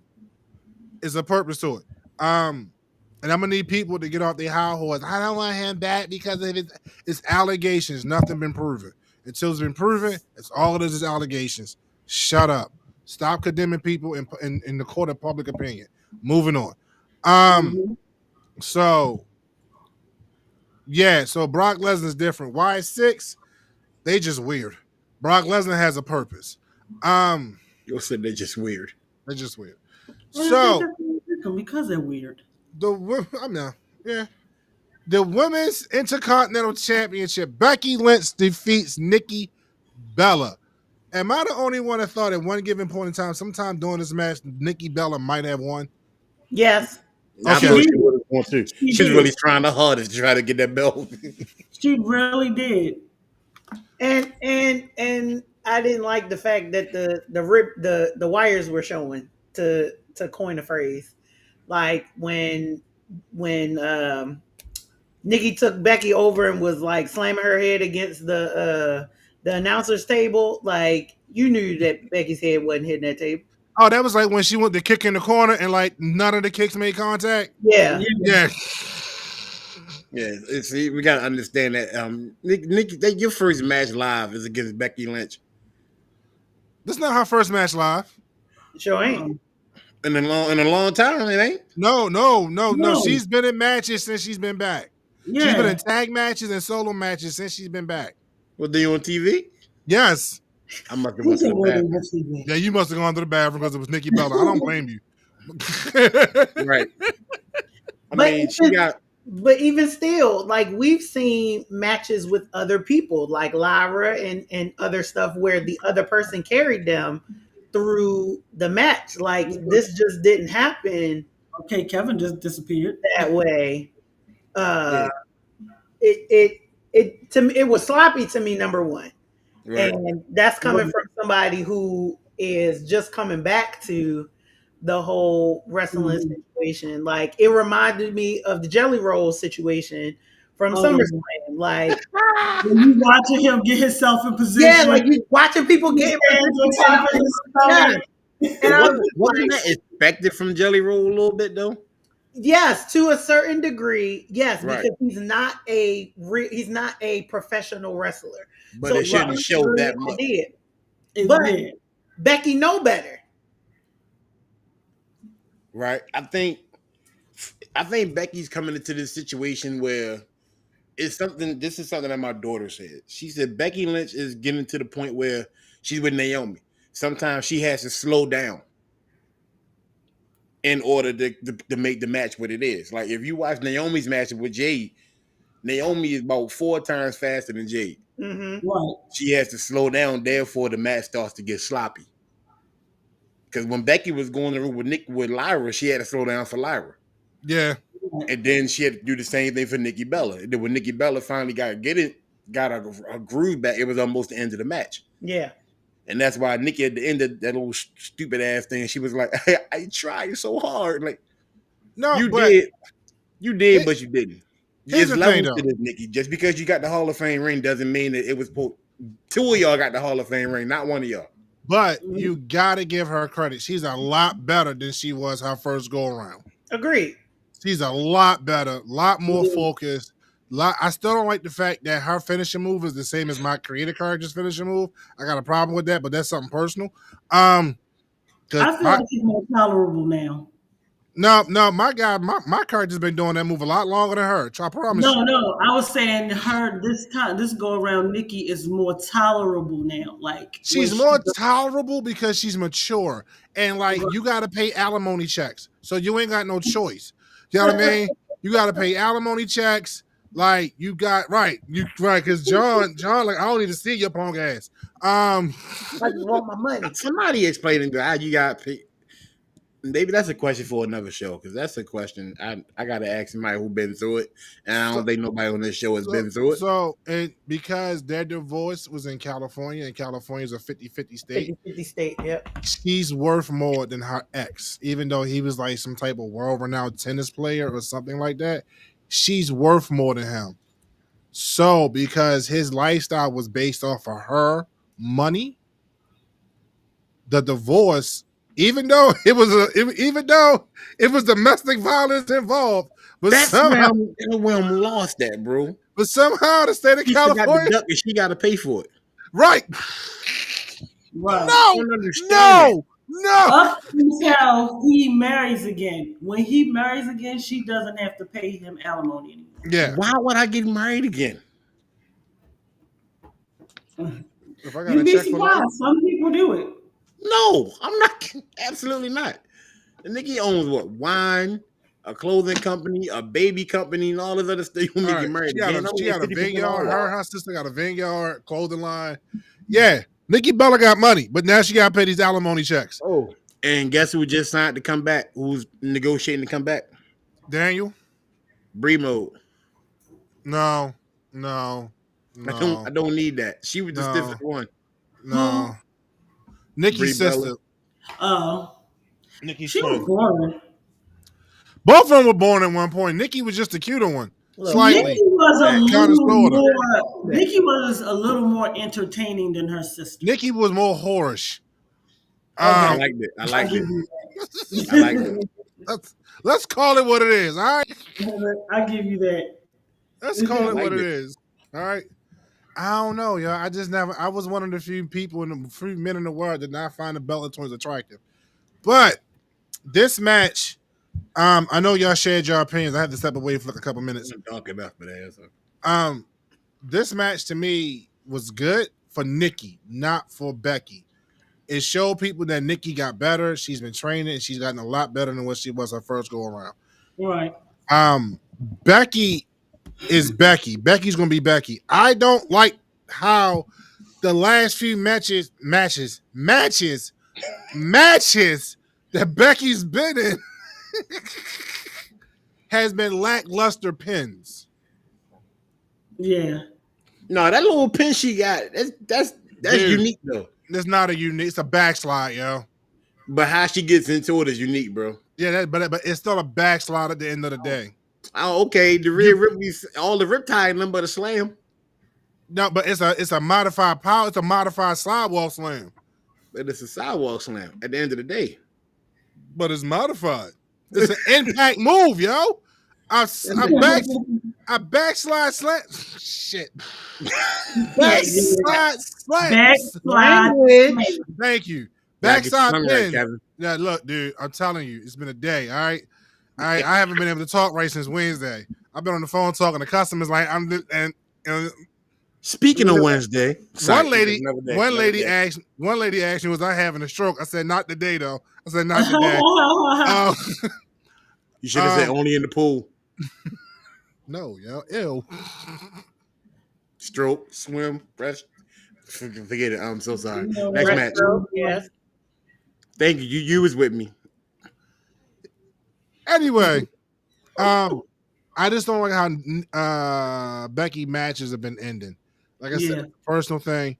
It's a purpose to it. And I'm gonna need people to get off their high horse. I don't want him back because of it's allegations. Nothing been proven. Until it's been proven, it's all it is allegations. Shut up. Stop condemning people in the court of public opinion. Moving on. So yeah, so Brock Lesnar's different. Why 6? They just weird. Brock Lesnar has a purpose. You said they're just weird. They're just weird. Well, So I think that's because they're weird. the women's Intercontinental Championship, Becky Lynch defeats Nikki Bella. Am I the only one that thought at one given point in time, sometime during this match, Nikki Bella might have won? Yes. I Okay. thought she would have won too. She She's did. really trying the hardest to try to get that belt. She really did. And I didn't like the fact that the wires were showing to coin a phrase. Like when Nikki took Becky over and was like slamming her head against the announcer's table, like you knew that Becky's head wasn't hitting that table. Oh, that was like when she went to kick in the corner and like none of the kicks made contact. Yeah. Yeah. Yeah, see, we gotta understand that. Nikki, your first match live is against Becky Lynch. This is not her first match live. Sure ain't. In a long time, it ain't. No. She's been in matches since she's been back. Yeah. She's been in tag matches and solo matches since she's been back. What, they on TV? Yes. I must have He went to said, the "Well, bathroom. let's see that." Yeah, you must have gone to the bathroom because it was Nikki Bella. I don't blame you. Right. I But mean, she got But even still, like we've seen matches with other people, like Lyra and other stuff, where the other person carried them through the match. Like this just didn't happen Okay, Kevin just disappeared. that way. Yeah, It to me it was sloppy to me, number one. right. And that's coming from somebody who is just coming back to the whole wrestling Mhm. situation. Like it reminded me of the Jelly Roll situation from Oh, SummerSlam. Like, when you watching him get himself in yeah, position, like you watching people his get hands on top of his yeah. stomach. And I was Wasn't like, that expected from Jelly Roll a little bit though? yes, to a certain degree, yes, Right. because he's not a professional wrestler. But So it to shouldn't some show degree, that I much. did. It's But there. Becky know better. Right. I think Becky's coming into this situation where it's something. This is something that my daughter said. She said Becky Lynch is getting to the point where she's with Naomi. Sometimes she has to slow down in order to make the match what it is. Like if you watch Naomi's match with Jade, Naomi is about 4 times faster than Jade. Mm-hmm. Right. She has to slow down, therefore the match starts to get sloppy. Because when Becky was going through with Lyra, she had to slow down for Lyra. Yeah. And then she had to do the same thing for Nikki Bella. And then when Nikki Bella finally got a groove back, it was almost the end of the match. Yeah. And that's why Nikki at the end of that little stupid ass thing, she was like, I tried so hard. Like, No, you but did, but you didn't. here's It's the thing, levels though. to this, Nikki. Just because you got the Hall of Fame ring doesn't mean that it was two of y'all got the Hall of Fame ring, not one of y'all. But you gotta give her credit. She's a lot better than she was her first go around. Agreed. She's a lot better, lot more focused. I still don't like the fact that her finishing move is the same as my creative character's finishing move. I got a problem with that, but that's something personal. Cause I feel like he's more tolerable now. no, my guy, my character's been doing that move a lot longer than her. I promise No, you. no, I was saying her this go around. Nikki is more tolerable now. Like when She's she more tolerable because she's mature. And like you gotta pay alimony checks. So you ain't got no choice. You know what I mean? You gotta pay alimony checks. Like you got because John, like I don't need to see your punk ass. I just want my money. Somebody explaining how you got paid. Maybe that's a question for another show because that's a question I got to ask somebody who been through it, and I don't think nobody on this show has been through it. So, and because their divorce was in California, and California's a 50-50 state, 50 state, yep. she's worth more than her ex, even though he was like some type of world-renowned tennis player or something like that. She's worth more than him. So, because his lifestyle was based off of her money, the divorce, even though it was domestic violence involved, but That's somehow, where I'm lost at, bro. the state of She got the California, duck and she got to pay for it. right? right. I don't understand No. Up until he marries again. When he marries again, she doesn't have to pay him alimony anymore. Yeah. Why would I get married again? If I got You'd a be check for life, surprised. Some people do it. No, I'm not. Absolutely not. The nigga owns what? Wine, a clothing company, a baby company, and all this other stuff. You want me to get married again? she got a 50% vineyard. off. Her sister got a vineyard, clothing line. Yeah. Nikki Bella got money, but now she got to pay these alimony checks. Oh, and guess who just signed to come back? Who's negotiating to come back? Daniel? Bree Mode. No. I don't need that. She was the stiffest one. No. Nikki's Brie sister. Bella. Oh, Nikki's she was son. boring. Both of them were born at one point. Nikki was just the cuter one. Look, Slightly. Nikki was a Kinda, little sorta. more. Nikki was a little more entertaining than her sister. Nikki was more whorish. I liked it. I liked it. Let's call it what it is. All right. I give you that. Let's call it like what it it. is. All right. I don't know, yo. I was one of the few people in the few men in the world that did not find the Bella Twins attractive. But this match, I know y'all shared your opinions. I had to step away for like a couple minutes. I'm talking about for that. This match to me was good for Nikki, not for Becky. It showed people that Nikki got better. She's been training and she's gotten a lot better than what she was her first go around. Right. Becky is Becky. Becky's gonna be Becky. I don't like how the last few matches that Becky's been in has been lackluster pins. Yeah. No, that little pin she got, that's Dude. unique though. It's not a unique. It's a backslide, yo. But how she gets into it is unique, bro. Yeah, but it's still a backslide at the end of the day. Oh, okay. The real Ripley's all the riptide and them but a slam. No, but it's a modified power. It's a modified sidewalk slam. But it's a sidewalk slam at the end of the day. But it's modified. It's an impact move, yo. I backslide slam. Shit. Backslide slam. Backslide. Thank you. Backside Backside pin. pin. Yeah, look, dude. I'm telling you, it's been a day. All right. I haven't been able to talk right since Wednesday. I've been on the phone talking to customers like Speaking of Wednesday, one lady asked me, was I having a stroke? I said, not today though. I said, not today. You should have said only in the pool. No, yo, ew. Stroke, swim, fresh. Forget it. I'm so sorry. No, Next match. Yes. Thank you. You was with me. Anyway, I just don't like how Becky matches have been ending. Like I said, personal thing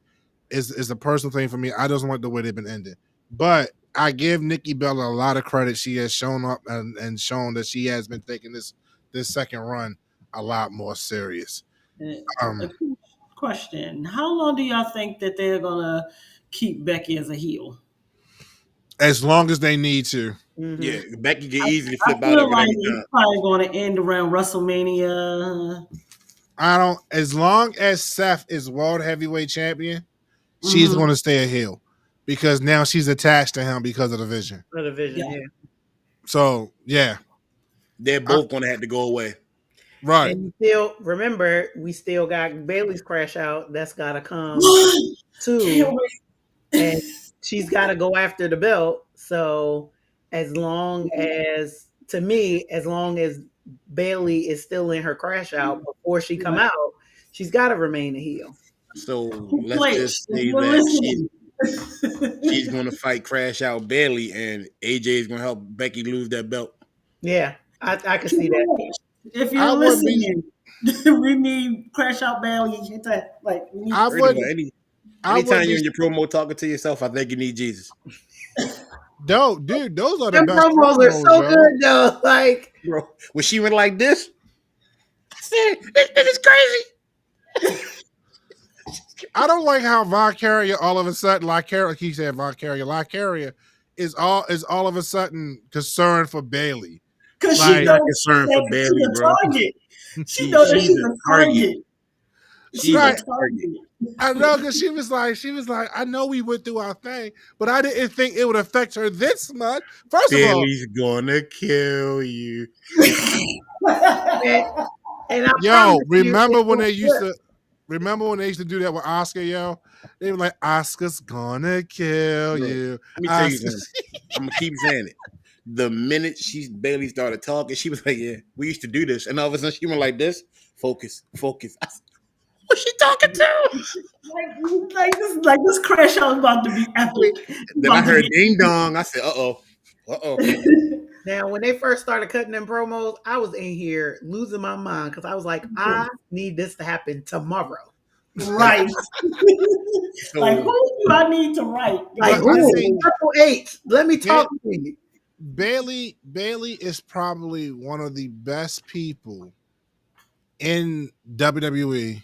is a personal thing for me. I just don't like the way they've been ending. But I give Nikki Bella a lot of credit. She has shown up and shown that she has been taking this second run a lot more serious. Question: how long do y'all think that they're gonna keep Becky as a heel? As long as they need to. Mm-hmm. Yeah, Becky can easily flip I out feel of like it. it's probably going to end around WrestleMania. As long as Seth is world heavyweight champion, she's going to stay a heel because now she's attached to him because of the vision. For the vision, yeah. So, yeah. They're both going to have to go away. Right. And still, remember, we still got Bailey's crash out. That's got to come too. And she's got to go after the belt. So, as long as Bailey is still in her crash out before she come out, she's got to remain a heel. So let's just say that she's going to fight Crash Out Bailey, and AJ is going to help Becky lose that belt. Yeah, I can see that. If you're listening, we need Crash Out Bailey. Anytime you're in your promo talking to yourself, I think you need Jesus. No, dude, those are the Them best promos are so good, though. Like, bro, when she went like this, I said, "This is crazy." I don't like how Vicaria all of a sudden, he said Vicaria is all of a sudden concerned for Bailey. Because she's not concerned for Bailey, bro. She knows she's a target. She's a target. I know, because she was like, I know we went through our thing, but I didn't think it would affect her this much. First of all, Bailey's gonna kill you. and remember when they used to do that with Oscar, yo? They were like, Oscar's gonna kill you. Let me tell you something. I'm gonna keep saying it. The minute Bailey started talking, she was like, "Yeah, we used to do this," and all of a sudden she went like this. Focus. What's she talking to? Like this crash out is about to be epic. Then I heard ding dong. I said, uh oh. Now, when they first started cutting them promos, I was in here losing my mind because I was like, I need this to happen tomorrow. Right. Like, who do I need to write? Like, Triple H, let me talk to you. Bailey is probably one of the best people in WWE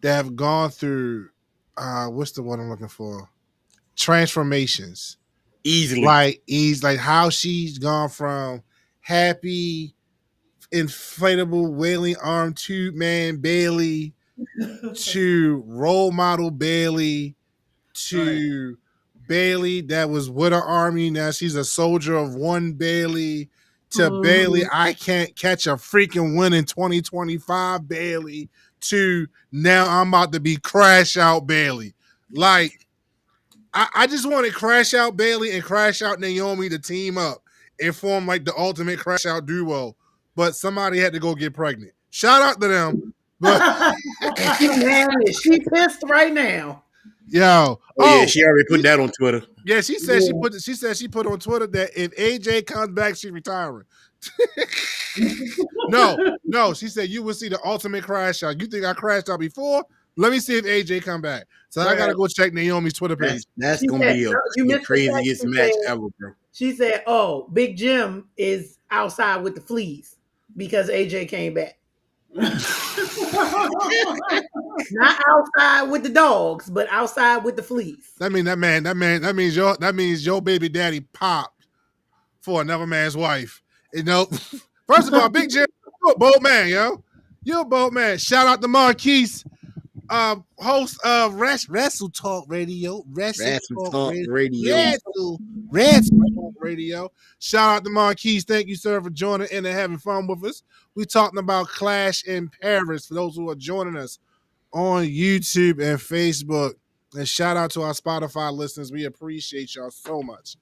that have gone through what's the word I'm looking for? Transformations. Easily. Like how she's gone from happy, inflatable, wailing arm tube man Bailey to role model Bailey to Bailey that was with her army. Now she's a soldier of one Bailey to Bailey. I can't catch a freaking win in 2025 Bailey to now I'm about to be Crash Out Bailey. Like, I just wanted Crash Out Bailey and Crash Out Naomi to team up and form like the ultimate Crash Out duo. but somebody had to go get pregnant. Shout out to them. But Man, is she pissed right now? yo, Oh, yeah, she already put that on Twitter. yeah, she said Yeah. she put on Twitter that if AJ comes back, she's retiring. No, she said you will see the ultimate crash out. You think I crashed out before? Let me see if AJ come back. So I gotta go check Naomi's Twitter page. That's She gonna said, be "No, you the missed the fact craziest she match said- ever, bro. She said, "Oh, Big Jim is outside with the fleas because AJ came back. Not outside with the dogs, but outside with the fleas." That means your baby daddy popped for another man's wife. You know, first of all, Big Jim, you're a bold man, yo. You're a bold man. Shout out to Marquise, host of Wrestle Talk Radio. Wrestle Talk Radio. Shout out to Marquise. Thank you, sir, for joining in and having fun with us. We talking about Clash in Paris for those who are joining us on YouTube and Facebook. And shout out to our Spotify listeners. We appreciate y'all so much.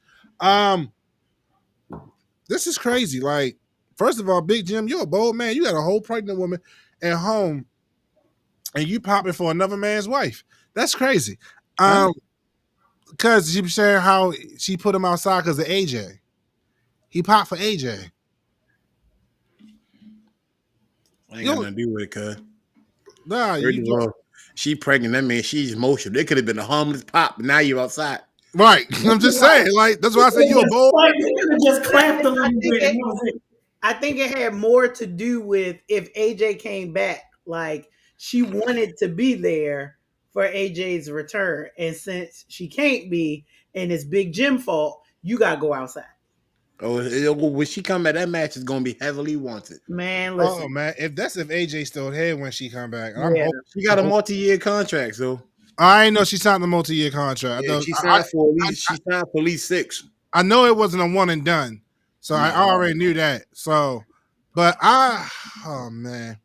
This is crazy. Like, first of all, Big Jim, you're a bold man. You got a whole pregnant woman at home and you popping for another man's wife. That's crazy. Because she was sharing how she put him outside because of AJ. He popped for AJ. I ain't got nothing to do with it, cuz. Nah, she pregnant. That means she's emotional. It could have been a harmless pop, but now you're outside. right. I'm just saying. Like, that's why I say you're a bold man. You could have just clapped a little bit. I think it had more to do with if AJ came back. Like, she wanted to be there for AJ's return. And since she can't be, and it's Big Jim fault, you got to go outside. Oh, when she come back, that match is going to be heavily wanted. Man, listen. Oh, man. If AJ still here when she come back. I'm Yeah. hoping. She got a multi-year contract, so. I ain't know she signed a multi-year contract. Yeah, she signed for at least 6. I know it wasn't a one and done. So I already knew that. So, but oh, man.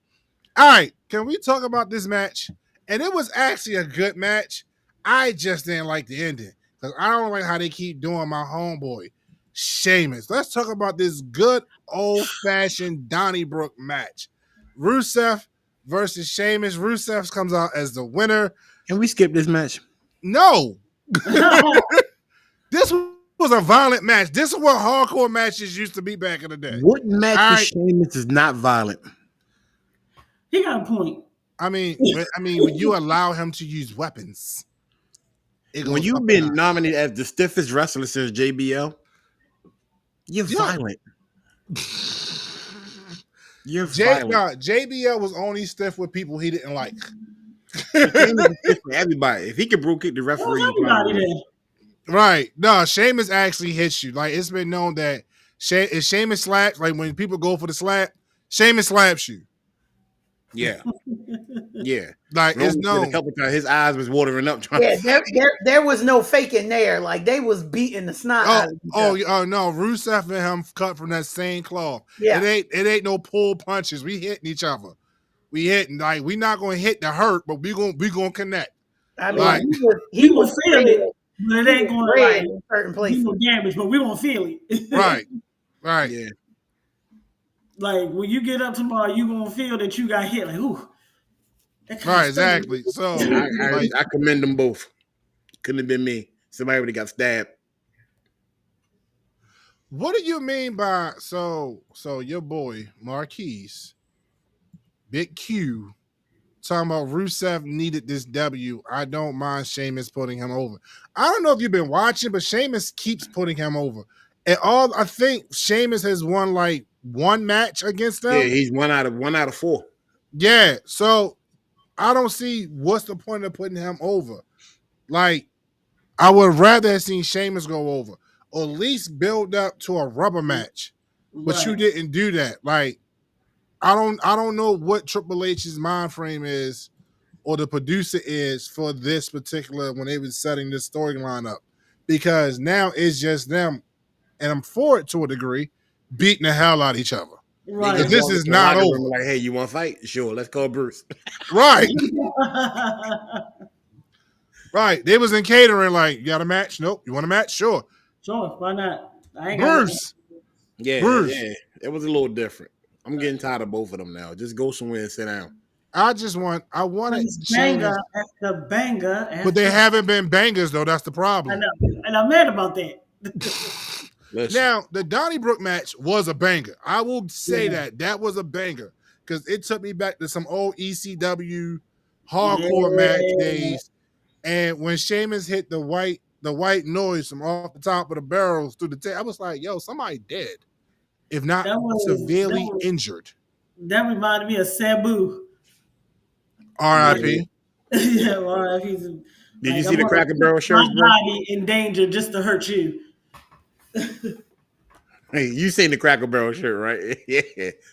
All right. Can we talk about this match? And it was actually a good match. I just didn't like the ending because I don't like how they keep doing my homeboy, Sheamus. Let's talk about this good old-fashioned Donnybrook match. Rusev versus Sheamus. Rusev comes out as the winner. Can we skip this match? No. This was a violent match. This is what hardcore matches used to be back in the day. What match with Sheamus is not violent? He got a point. I mean, when you allow him to use weapons, when you've been nominated as the stiffest wrestler since JBL, you're violent. You're violent. JBL was only stiff with people he didn't like. Everybody. If he could bro kick the referee, right? No, Sheamus actually hits you. Like, it's been known that if Sheamus slaps, like when people go for the slap, Sheamus slaps you. Yeah. Yeah. Like, it's known. A couple times his eyes was watering up. There was no faking there. Like, they was beating the snot out of each other. No. Rusev and him cut from that same cloth. Yeah. It ain't no pull punches. We hitting each other. We hitting, like, we not gonna hit the hurt, but we gonna connect. I mean, like, he will feel it, but it ain't going to like certain places. do no damage, but we gonna feel it. Right. Yeah. Like, when you get up tomorrow, you gonna feel that you got hit. Like, ooh. Right, exactly. So I commend them both. Couldn't have been me. Somebody would have got stabbed. What do you mean by so your boy Marquise, Big Q, talking about Rusev needed this W? I don't mind Sheamus putting him over. I don't know if you've been watching, but Sheamus keeps putting him over. And I think Sheamus has won like one match against them. Yeah, he's one out of 4. Yeah, so I don't see what's the point of putting him over. Like, I would rather have seen Sheamus go over, or at least build up to a rubber match. But you didn't do that. Like, I don't know what Triple H's mind frame is, or the producer is for this particular when they was setting this storyline up, because now it's just them, and I'm for it to a degree, beating the hell out of each other. Right. Because this is not over. Like, hey, you want to fight? Sure, let's call Bruce. Right. Right. They was in catering like, you got a match? Nope. You want a match? Sure. Sure, why not? I ain't Bruce. Yeah, Bruce. Yeah. It was a little different. I'm getting tired of both of them now. Just go somewhere and sit down. I wanted It's banger Sheamus, after banger but they after. haven't been bangers though. That's the I problem. know, and I'm mad about that. Listen, Now, the Donnybrook match was a banger. I will say Yeah. that was a banger because it took me back to some old ECW hardcore match days. And when Sheamus hit the white noise from off the top of the barrels through the tape, I was like, "Yo, somebody dead, if not severely injured." That reminded me of Sabu. R.I.P. Yeah, well, he's did you like, see I'm the gonna Cracker put Barrel my shirts, bro? body in danger just to hurt you. Hey, you seen the Cracker Barrel shirt, right?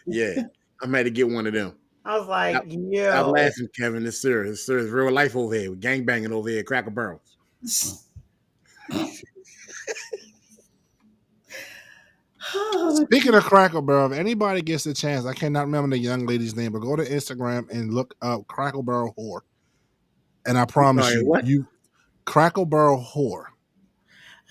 Yeah. I'm had to get one of them. I was like, Stop yo. laughing, Kevin. It's serious. It's serious. Real life over here. With gang banging over here. Cracker Barrels. Speaking of Crackle Barrel, if anybody gets a chance, I cannot remember the young lady's name, but go to Instagram and look up Crackle Barrel whore, and I promise Sorry, you, what? Crackle Barrel whore.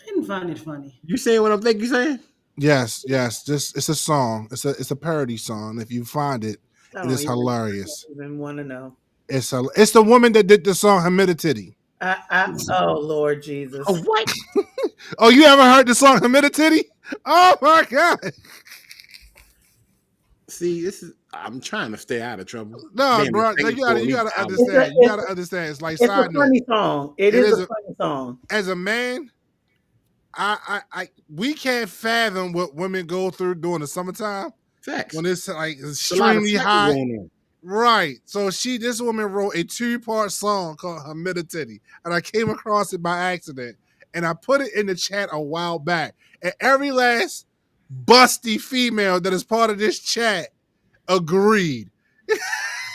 I didn't find it funny. You saying what I'm thinking you saying? Yes. Just it's a song. It's a parody song. If you find it, I it don't is hilarious. even want to know. It's the woman that did the song Humidity. Oh Lord Jesus. Oh, what? Oh, you ever heard the song Humidity? Oh my God. See, I'm trying to stay out of trouble. No, Damn, bro, the you gotta album. understand. You gotta understand. It's like It's a side note. funny song. It is a funny song. As a man, we can't fathom what women go through during the summertime Facts. when it's like It's a lot of extremely sweat hot. going on. Right. So this woman wrote a 2-part song called Humidity, and I came across it by accident, and I put it in the chat a while back, and every last busty female that is part of this chat agreed.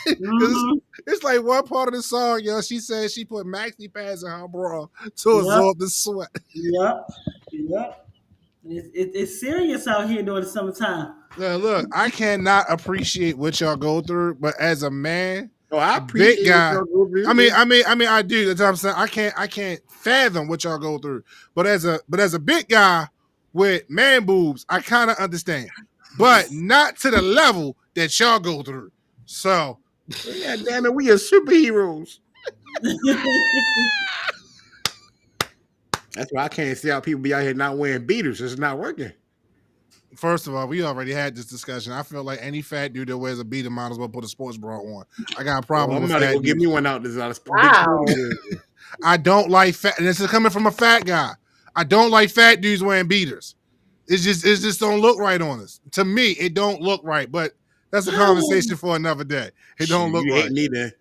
Mhm. It's like one part of the song, yo. She said she put maxi pads in her bra to absorb the sweat. Yep. It's serious out here during the summertime. Now, look, I cannot appreciate what y'all go through, but as a man, Oh, I a appreciate big guy. what y'all go through. I do. That's what I'm saying. I can't fathom what y'all go through. But as a big guy with man boobs, I kind of understand, but not to the level that y'all go through. So, Yeah, damn it, we are superheroes. That's why I can't see how people be out here not wearing beaters. It's not working. first of all, we already had this discussion. I feel like any fat dude that wears a beater might as well put a sports bra on. I got a problem I'm with about to fat go give dudes. me one out. This out of Wow. I don't like fat, and this is coming from a fat guy. I don't like fat dudes wearing beaters. It just don't look right on us. To me, it don't look right. But that's a conversation for another day. It don't look you right. hate me then.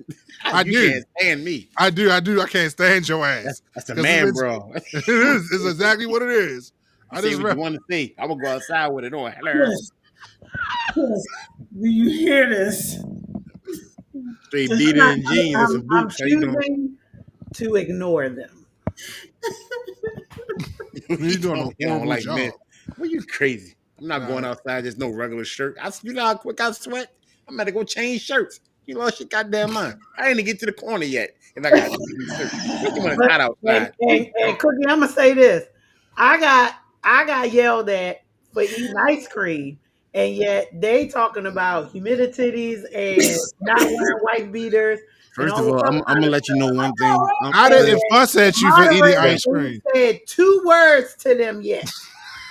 I you do. Can't stand me. I do. I can't stand your ass. That's a man, it's, bro. It is. It's exactly what it is. I Say just what you want to say. I'm gonna go outside with it on. Hello. Chris, do you hear this? Straight beater and jeans and some I'm boots. How you doing? choosing to ignore them. You're doing a horrible like, job. man, well, you crazy. I'm not going outside. There's no regular shirt. You know how quick I sweat? I'm about to go change shirts. You lost your goddamn mind. I ain't even get to the corner yet. And I got to what you want to hot outside? And Cookie, I'm gonna say this. I got yelled at for eating ice cream, and yet they talking about humidities and not wearing white beaters. First of all, I'm gonna let you know one thing. I didn't fuss at you for eating ice cream. Said 2 words to them yet.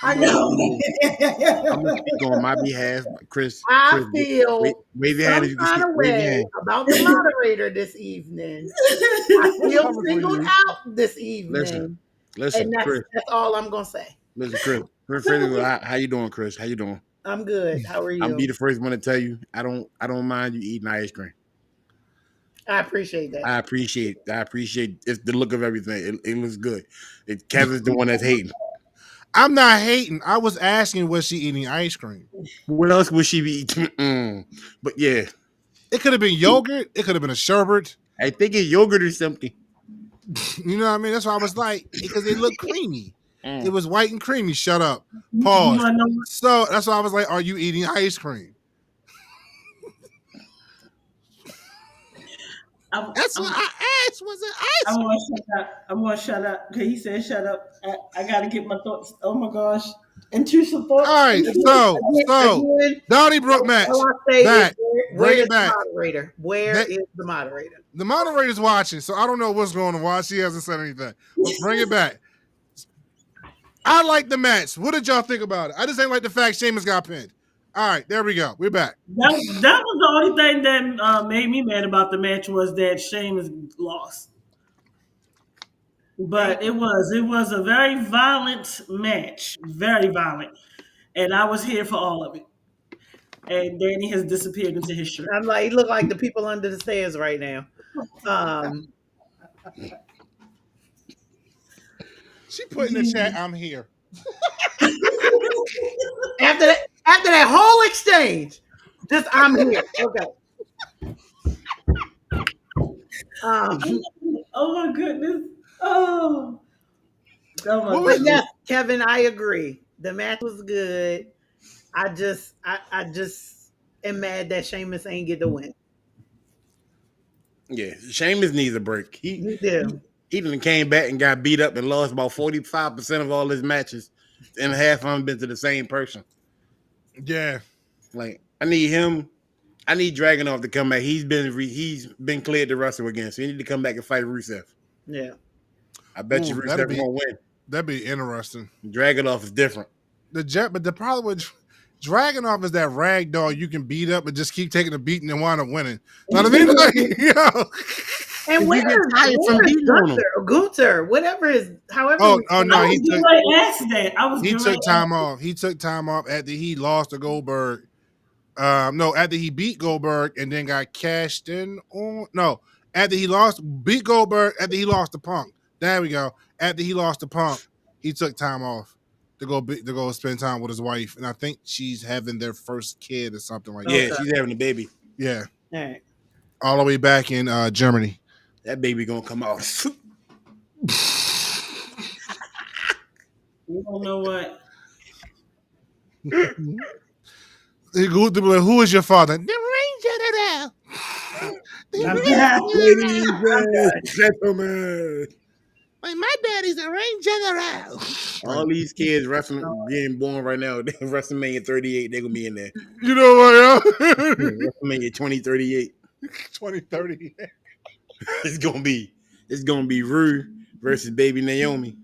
I know. I'm gonna speak on my behalf, Chris. I feel wave your hand if you some can kind of wave your way hand. about the moderator this evening. I feel Coming for singled you. out this evening. Listen, And Chris. that's all I'm gonna say. Listen, Chris. First of all, how you doing, Chris? How you doing? I'm good. How are you? I'll be the first one to tell you I don't mind you eating ice cream. I appreciate that. I appreciate it's the look of everything. It looks good. Kevin's the one that's hating. I'm not hating. I was asking, was she eating ice cream? What else would she be eating? But yeah, it could have been yogurt. It could have been a sherbet. I think it's yogurt or something. You know what I mean? That's why I was like, because it looked creamy. It was white and creamy. Shut up. Pause. So that's why I was like, are you eating ice cream? That's what I asked. Was it ice cream? I'm gonna shut up. Okay, he said shut up. I gotta get my thoughts. Oh my gosh. And to support. All right, so Again, Donnybrook match. all I say Back. is where Bring is it back. the moderator? Where That- is the moderator? The moderator's watching, so I don't know what's going on. Why she hasn't said anything. But bring it back. I like the match. What did y'all think about it? I just ain't like the fact Sheamus got pinned. All right, there we go. We're back. That was the only thing that made me mad about the match was that Sheamus lost. But it was a very violent match, very violent, and I was here for all of it. And Danny has disappeared into his shirt. I'm like, he look like the people under the stairs right now. She put in the chat, I'm here. After that whole exchange, just I'm here. Okay. Oh my goodness! Oh my What But was goodness! yes, Kevin, I agree. The match was good. I just am mad that Sheamus ain't get the win. Yeah, Sheamus needs a break. You do. He done came back and got beat up and lost about 45% of all his matches, and half of them been to the same person. Yeah. Like, I need him. I need Dragunov to come back. He's been cleared to wrestle again, so he need to come back and fight Rusev. Yeah. I bet you Ooh, Rusev gonna win. That'd be interesting. Dragunov is different. But the problem with Dragunov is that rag doll you can beat up and just keep taking a beating and wind up winning. Know what I mean? Like, yo. And You get tired from beating on him. Gunther, whatever is, however. Oh no, I he was took getting ready to ask that. I was he getting took ready to time off. He took time off after he lost to Goldberg. No, after he beat Goldberg and then got cashed in on. No, after he beat Goldberg, after he lost to Punk. There we go. After he lost to Punk, he took time off to go spend time with his wife, and I think she's having their first kid or something like Yeah, that. she's having a baby. Yeah, All right. all the way back in Germany. That baby gonna come out. You don't know what? He go to be like, "Who is your father?" The Ranger. Ladies and gentlemen, My daddy's a Ranger General. all these kids wrestling, being born right now, WrestleMania 38, they're gonna be in there. You know what? WrestleMania 2038. 2030. It's gonna be Rue versus Baby Naomi.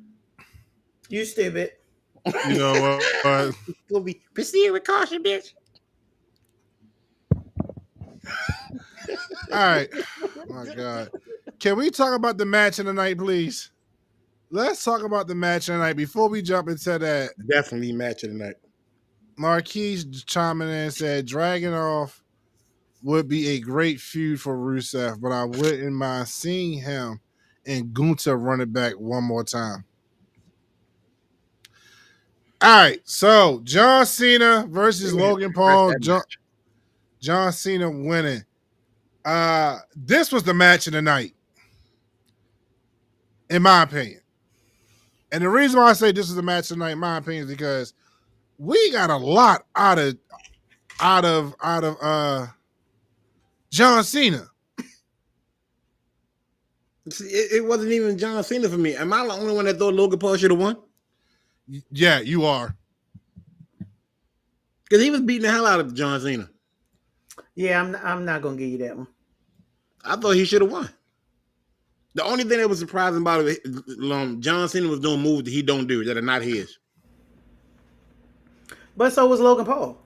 You stupid. You know what? It's gonna be proceed with caution, bitch. All right. My God. Can we talk about the match of the night, please? Let's talk about the match of the night before we jump into that. Definitely match of the night. Marquise chiming in and said Dragunov would be a great feud for Rusev, but I wouldn't mind seeing him and Gunther run it back one more time. All right, so John Cena versus Logan Paul. John Cena winning. This was the match of the night, in my opinion. And the reason why I say this is the match of the night, in my opinion, is because we got a lot out of John Cena. See, it wasn't even John Cena for me. Am I the only one that thought Logan Paul should have won? Yeah, you are. Because he was beating the hell out of John Cena. Yeah, I'm not gonna give you that one. I thought he should have won. The only thing that was surprising about it, John Cena was doing moves that he don't do, that are not his. But so was Logan Paul.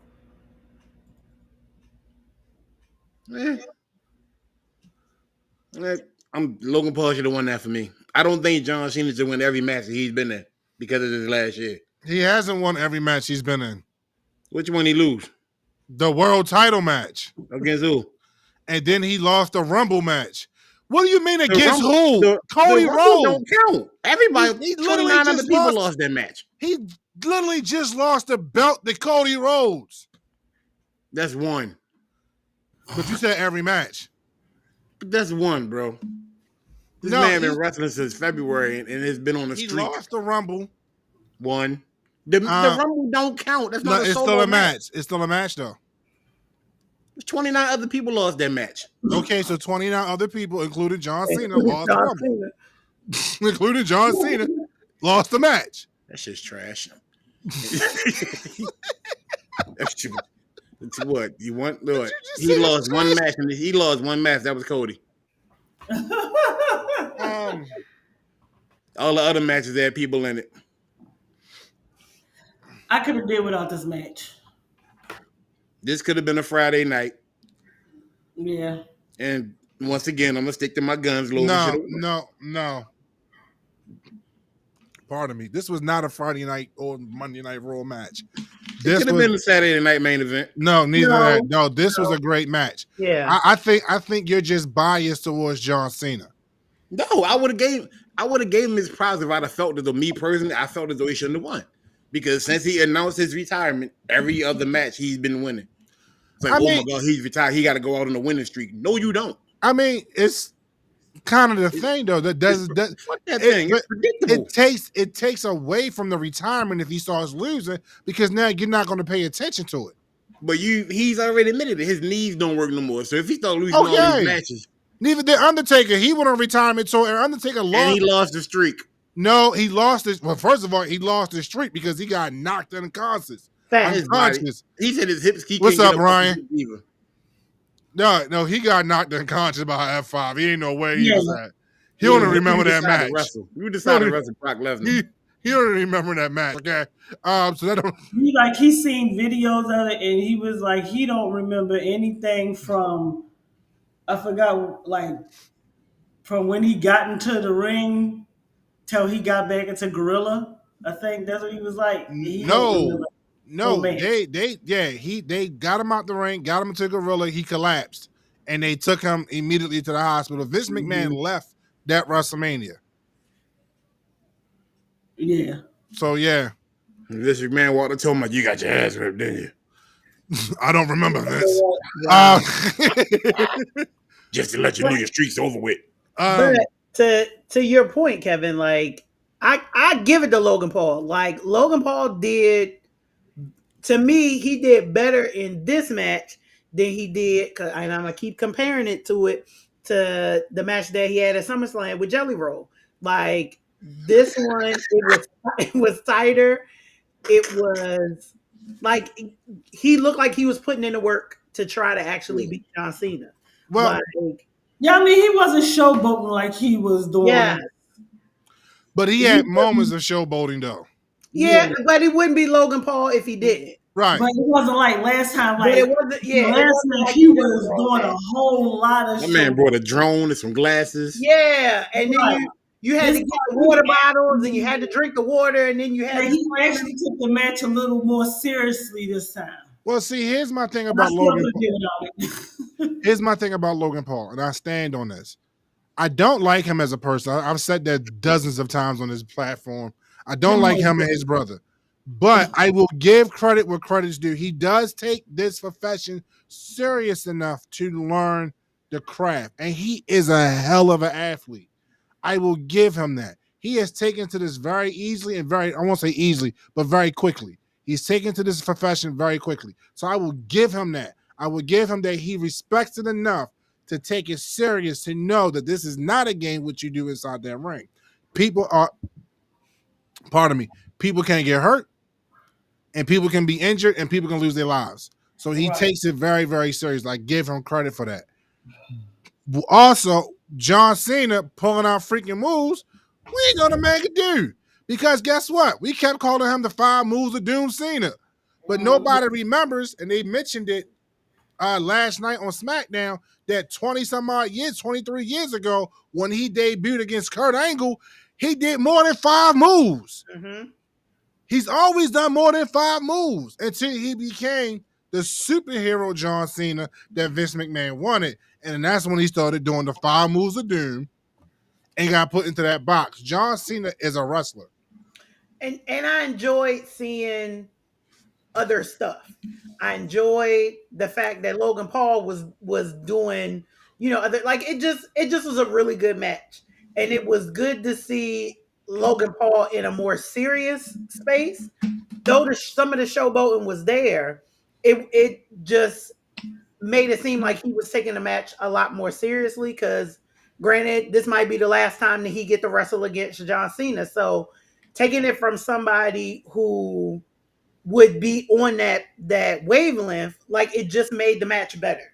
Logan Paul should have won that for me. I don't think John Cena should win every match that he's been in because of his last year. He hasn't won every match he's been in. Which one he lose? The world title match. Against who? And then he lost the Rumble match. What do you mean The against Rumble- who? Cody the Rumble Rhodes. don't count. Everybody, He literally 29 other just people lost that match. He literally just lost the belt to Cody Rhodes. That's one. But you said every match. But that's one, bro. This No, man been he- wrestling since February and has been on the He streak. lost the Rumble. One. The Rumble don't count. That's No, not a it's solo still a match. match. It's still a match, though. 29 other people lost that match. Okay, so 29 other people, including John Cena, lost the John Rumble. Cena. Including John Cena, lost the match. That shit's trash. That's what you want. Did Look, you just he say lost one it's match, and he lost one match. That was Cody. trash? All the other matches had people in it. I could have did without this match. This could have been a Friday night. Yeah. And once again, I'm gonna stick to my guns. Logan should have won. No. Pardon me. This was not a Friday night or Monday Night Raw match. It This could have was been a Saturday night main event. no, neither No, that. No, this was a great match. Yeah. I think you're just biased towards John Cena. No, I would have gave him his prize if I'd have felt as though me personally, I felt as though he shouldn't have won. Because since he announced his retirement, every other match he's been winning. It's like, my God, he's retired. He got to go out on a winning streak. No, you don't. I mean, it's kind of the thing though. Fuck that thing. It's predictable. It takes away from the retirement if he starts losing because now you're not going to pay attention to it. But he's already admitted that his knees don't work no more. So if he starts losing all these matches, neither did Undertaker. He went on retirement tour, and Undertaker lost. And he lost the streak. No, he lost his. Well, first of all, he lost his streak because he got knocked unconscious. He said his hips. What's up, Ryan? No, he got knocked unconscious by F5. He ain't know where he was at. He don't remember that match. You decided to wrestle Brock Lesnar. He don't remember that match. Okay, so that don't. He seen videos of it, and he was like, he don't remember anything from. I forgot, like, from when he got into the ring till he got back into Gorilla. I think that's what he was like. No, they got him out the ring, got him into Gorilla. He collapsed, and they took him immediately to the hospital. Vince McMahon left that WrestleMania. Yeah. So yeah, Vince McMahon walked up to him like, "You got your ass ripped, didn't you?" I don't remember this. Just to let you know your streak's over with. But to your point, Kevin, like I give it to Logan Paul. Like Logan Paul did, to me, he did better in this match than he did, and I'm gonna keep comparing it to the match that he had at SummerSlam with Jelly Roll. Like this one, it was tighter. It was like he looked like he was putting in the work to try to actually beat John Cena. Well, yeah, I mean, he wasn't showboating like he was doing. Yeah. But he had moments of showboating, though. Yeah, but it wouldn't be Logan Paul if he didn't. Right. But it wasn't like last time. Like, it wasn't. Yeah, last time he was doing a whole lot of. That man brought a drone and some glasses. Yeah, and then you had to get the water bottles, and you had to drink the water, and then you had. He actually took the match a little more seriously this time. Well, see, here's my thing about Logan Paul. Here's my thing about Logan Paul, and I stand on this. I don't like him as a person. I've said that dozens of times on this platform. I don't like him and his brother. But I will give credit where credit's due. He does take this profession serious enough to learn the craft. And he is a hell of an athlete. I will give him that. He has taken to this very easily and I won't say easily, but very quickly. He's taken to this profession very quickly. So I will give him that. I will give him that he respects it enough to take it serious, to know that this is not a game what you do inside that ring. People can get hurt, and people can be injured, and people can lose their lives. So he takes it very, very serious. I give him credit for that. Also, John Cena pulling out freaking moves, we ain't gonna make it do. Because guess what? We kept calling him the 5 moves of Doom Cena. But nobody remembers, and they mentioned it last night on SmackDown, that 23 years ago, when he debuted against Kurt Angle, he did more than 5 moves. Mm-hmm. He's always done more than 5 moves until he became the superhero John Cena that Vince McMahon wanted. And that's when he started doing the 5 moves of Doom and got put into that box. John Cena is a wrestler. And I enjoyed seeing other stuff. I enjoyed the fact that Logan Paul was doing, it just was a really good match. And it was good to see Logan Paul in a more serious space. Though some of the showboating was there, it just made it seem like he was taking the match a lot more seriously, because granted, this might be the last time that he get to wrestle against John Cena. So taking it from somebody who would be on that wavelength, like it just made the match better.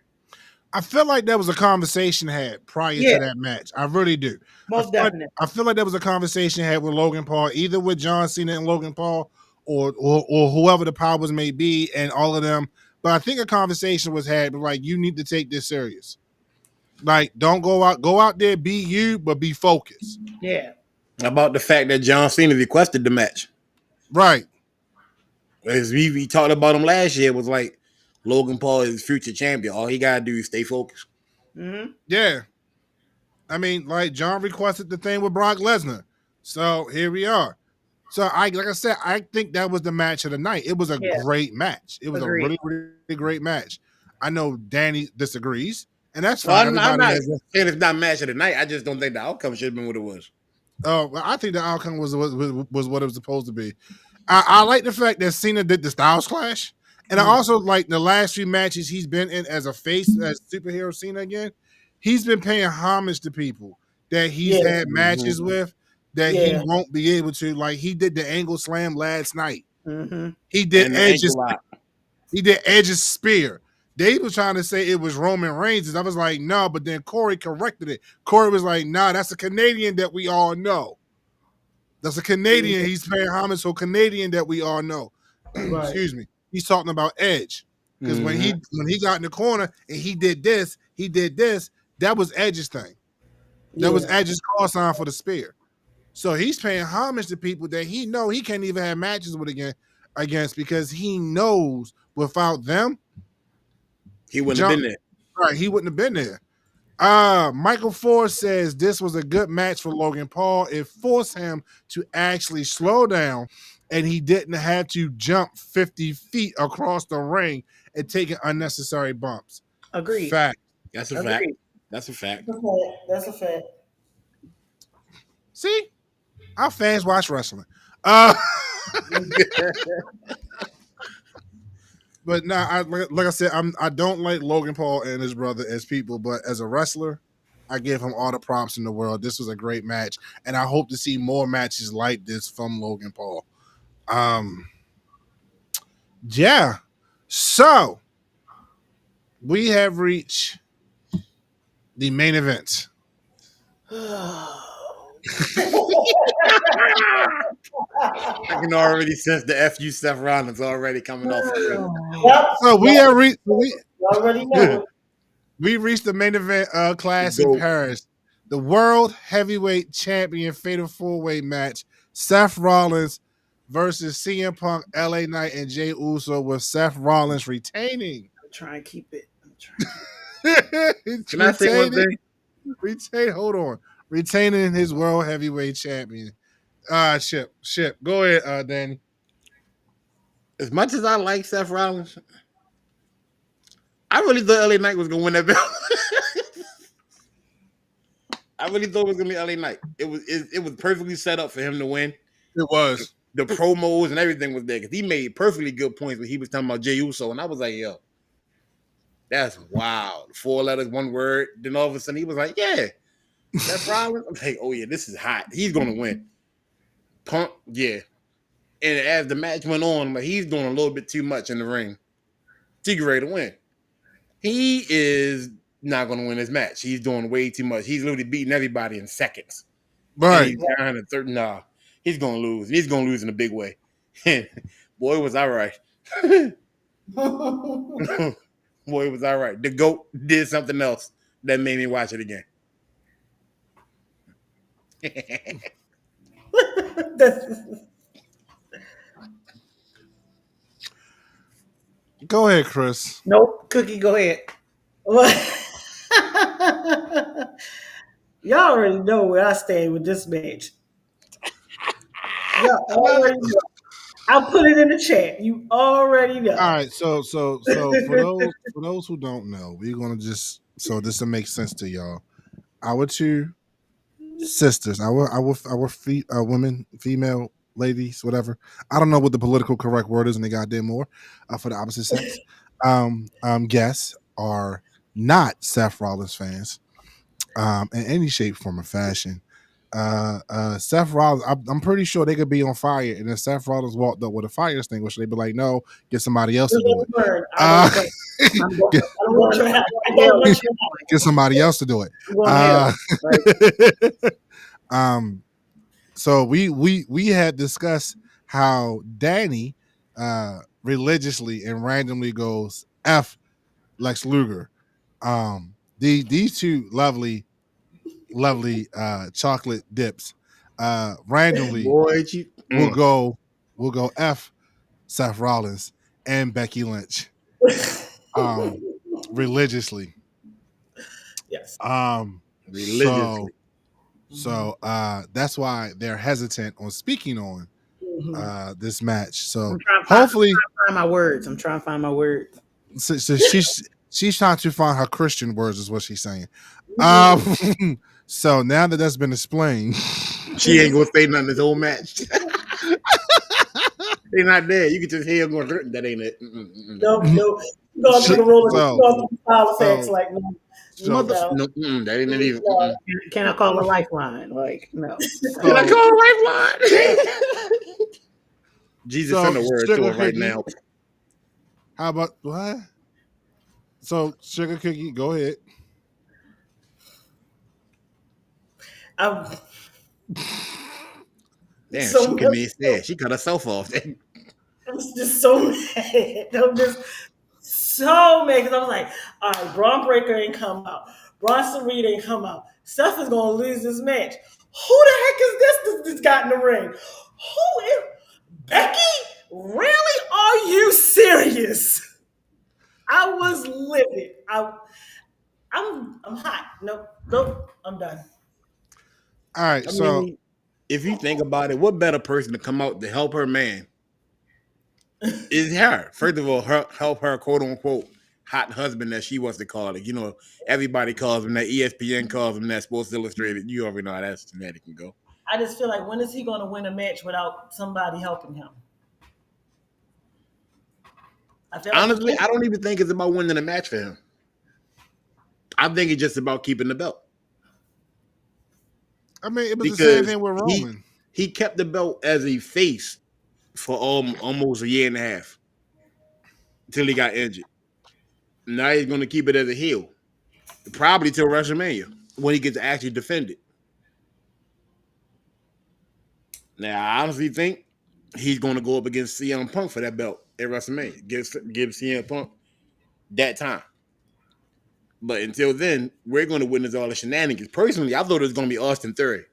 I feel like there was a conversation had prior Yeah. to that match. I really do. Most definitely. I feel like there was a conversation had with Logan Paul, either with John Cena and Logan Paul, or whoever the powers may be, and all of them. But I think a conversation was had, like, you need to take this serious. Like, don't go out there, be you, but be focused. Yeah. About the fact that John Cena requested the match. Right. As we talked about him last year, it was like Logan Paul is future champion. All he gotta do is stay focused. Mm-hmm. Yeah. I mean, like, John requested the thing with Brock Lesnar. So here we are. So like I said, I think that was the match of the night. It was a great match. It was a really, really great match. I know Danny disagrees, and that's fine. Well, I'm not saying it's not match of the night. I just don't think the outcome should have been what it was. Oh, I think the outcome was what it was supposed to be. I like the fact that Cena did the Styles Clash, and I also like the last few matches he's been in as a face, as superhero Cena again. He's been paying homage to people that he's had matches with that he won't be able to. Like, he did the Angle Slam last night. Mm-hmm. He did Edge's spear. They were trying to say it was Roman Reigns. I was like, no, but then Corey corrected it. Corey was like, nah, that's a Canadian that we all know. That's a Canadian. He's paying homage to a Canadian that we all know. Right. Excuse me. He's talking about Edge. Because when he got in the corner and he did this, that was Edge's thing. That was Edge's call sign for the spear. So he's paying homage to people that he know he can't even have matches with against because he knows without them, he wouldn't have been there. Right, he wouldn't have been there. Michael Ford says this was a good match for Logan Paul. It forced him to actually slow down, and he didn't have to jump 50 feet across the ring and taking unnecessary bumps. Agreed. Fact. That's a fact. That's a fact. That's a fact. See? Our fans watch wrestling. But now, like I said, I don't like Logan Paul and his brother as people, but as a wrestler, I give him all the props in the world. This was a great match, and I hope to see more matches like this from Logan Paul. Yeah. So we have reached the main event. I can already sense the FU Seth Rollins already coming off. So we have reached. Already know. We reached the main event class in Paris. The World Heavyweight Champion Fatal 4-Way match. Seth Rollins versus CM Punk, LA Knight, and Jey Uso, with Seth Rollins retaining. I'm trying to keep it. Can I say one thing? Hold on. Retaining his World Heavyweight Champion. Ship. Go ahead, Danny. As much as I like Seth Rollins, I really thought LA Knight was gonna win that belt. I really thought it was gonna be LA Knight. It was perfectly set up for him to win. It was. The promos and everything was there because he made perfectly good points when he was talking about Jey Uso, and I was like, yo, that's wild. 4 letters, 1 word. Then all of a sudden he was like, yeah, Seth Rollins. I'm like, oh yeah, this is hot. He's gonna win. Punk, yeah. And as the match went on, like, he's doing a little bit too much in the ring. He's ready to win. He is not going to win this match. He's doing way too much. He's literally beating everybody in seconds. Right. He's down in third. Nah, he's going to lose. He's going to lose in a big way. Boy, was I right. Boy, was I right. The GOAT did something else that made me watch it again. Go ahead, Chris. Nope. Cookie, go ahead. Y'all already know where I stand with this match. Y'all already know. I'll put it in the chat. You already know. All right, so for those who don't know, we're gonna just this will make sense to y'all. Our 2 sisters, our women, female ladies, whatever. I don't know what the political correct word is in the goddamn war for the opposite sex. Guests are not Seth Rollins fans in any shape, form, or fashion. Seth Rollins, I'm pretty sure they could be on fire, and then Seth Rollins walked up with a fire extinguisher. They'd be like, "No, get somebody else to do it. I I'm going, Get, don't want you. I don't want you. get somebody else to do it." I'm going to hell. Like, So we had discussed how Danny religiously and randomly goes F Lex Luger. These two lovely chocolate dips randomly Boy, you. we'll go F Seth Rollins and Becky Lynch religiously. Yes. Religiously. So that's why they're hesitant on speaking on this match. So hopefully, I'm trying to find my words. so she's trying to find her Christian words, is what she's saying. So now that that's been explained, She ain't gonna say nothing this whole match. They're not there. You can just hear them going, that ain't it. No. Going through the roller, going through the sound effects like that ain't it either. Can I call a lifeline? Like, no. Can I call a lifeline? Jesus sent a word to her right now. How about what? So Sugar Cookie, go ahead. Damn, so she can be sad. She cut herself off. I was just so mad. I'm just so mad because I was like, all right, Braun Breaker ain't come out. Bronson Reed ain't come out. Seth is gonna lose this match. Who the heck is this that's got in the ring? Who is Becky? Really? Are you serious? I was livid. I'm hot. Nope. I'm done. All right, I so mean, if you think about it, what better person to come out to help her man is her. First of all, help her quote unquote hot husband that she wants to call it. You know, everybody calls him that. ESPN calls him that. Sports Illustrated. You already know how that can go. I just feel like when is he going to win a match without somebody helping him? Honestly, I don't even think it's about winning a match for him. I think it's just about keeping the belt. I mean, it was the same thing with Roman. He kept the belt as a face for almost a year and a half until he got injured. Now he's going to keep it as a heel, probably till WrestleMania when he gets to actually defend it. Now, I honestly think he's going to go up against CM Punk for that belt at WrestleMania. Give CM Punk that time. But until then, we're going to witness all the shenanigans. Personally, I thought it was going to be Austin Theory.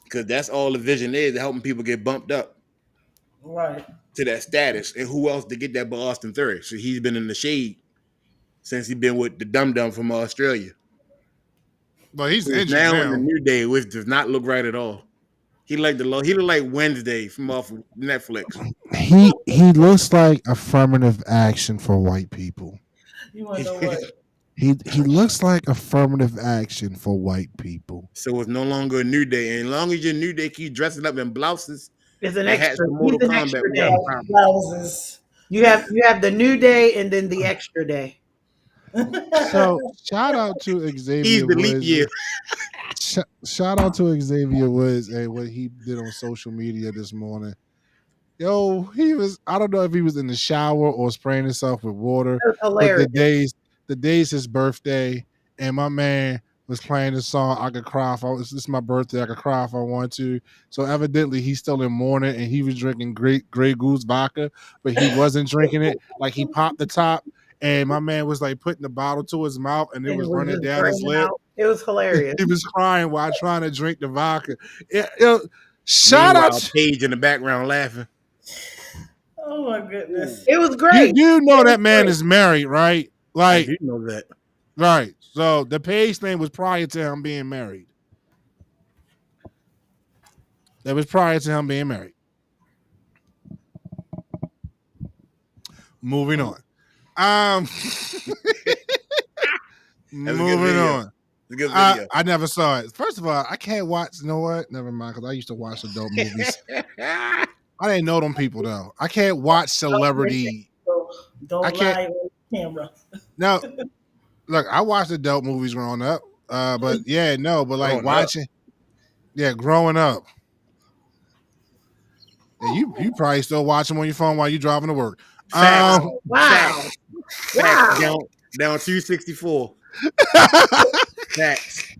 Because that's all the vision is, helping people get bumped up to that status. And who else to get that but Austin Theory? So he's been in the shade since he's been with the dum-dum from Australia. But he's injured now. In the New Day, which does not look right at all. He looked like Wednesday from off of Netflix. He looks like affirmative action for white people. You want to know what? He looks like affirmative action for white people. So it's no longer a New Day. And as long as your New Day keep dressing up in blouses, it's an extra. Mortal Kombat. Blouses. You have the New Day and then the extra day. So shout out to Xavier. He's the leap year. Shout out to Xavier Woods and what he did on social media this morning. Yo, I don't know if he was in the shower or spraying himself with water. That's hilarious. But the day's his birthday, and my man was playing the song I Could Cry If This is my birthday, I could cry if I want to. So evidently he's still in mourning, and he was drinking Grey Goose vodka, but he wasn't drinking it. Like, he popped the top, and my man was like putting the bottle to his mouth, and it was running down his lip. It was hilarious. He was crying while trying to drink the vodka. Shout out to Paige in the background laughing. Oh my goodness. It was great. You know that man is married, right? Like, you know that. Right. So the Paige thing was prior to him being married. That was prior to him being married. Moving on. Moving on. Good video. I never saw it. First of all, I can't watch. You know what? Never mind, because I used to watch adult movies. I didn't know them people though. I can't watch celebrity. Don't lie on camera. Now, look, I watched adult movies growing up. But yeah, no, but like Growing up. watching, growing up. Yeah, you probably still watch them on your phone while you driving to work. Facts. Wow. Facts. Wow. Down 264. Facts.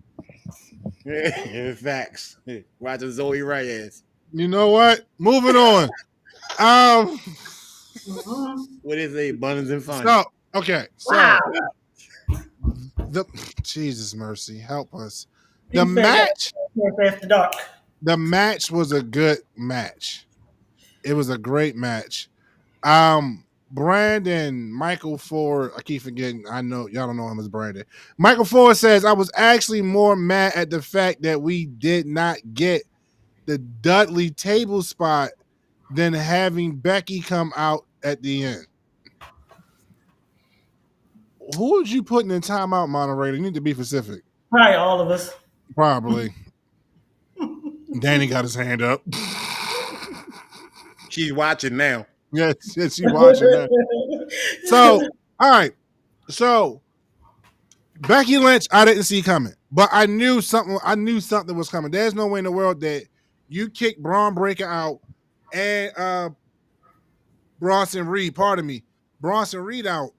Facts. Watching Zoe Reyes. You know what? Moving on. What is it? Buns and fun. So okay, so Wow. the Jesus mercy, help us. He The said match, that after dark. the match was a good match. It was a great match. Brandon Michael Ford, I keep forgetting. I know y'all don't know him as Brandon. Michael Ford says, I was actually more mad at the fact that we did not get the Dudley table spot than having Becky come out at the end. Who would you put in the timeout moderator? You need to be specific. Probably all of us. Probably. Danny got his hand up. She's watching now. Yes, she's watching that. So, all right. So, Becky Lynch, I didn't see coming, but I knew something. I knew something was coming. There's no way in the world that you kick Braun Breaker out and Bronson Reed. Pardon me, Bronson Reed out,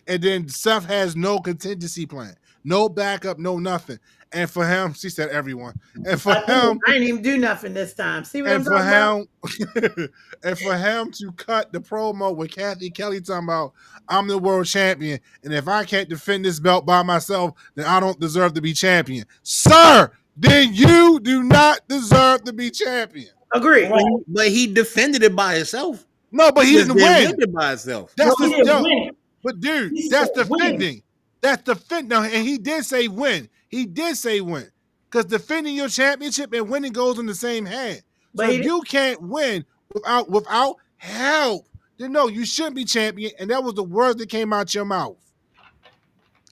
and then Seth has no contingency plan, no backup, no nothing. And for him, she said everyone. And for him, I didn't even do nothing this time. See what I'm and for talking about? him, and for him to cut the promo with Kathy Kelly talking about I'm the world champion, and if I can't defend this belt by myself, then I don't deserve to be champion, sir. Then you do not deserve to be champion. Agree. But he defended it by himself. No, but he didn't win. It by himself. That's No, he the didn't joke. win. But dude, He that's said win. defending. That's defending. And he did say win. He did say win. Because defending your championship and winning goes in the same hand. So But if you can't win without help, then no, you shouldn't be champion. And that was the words that came out your mouth.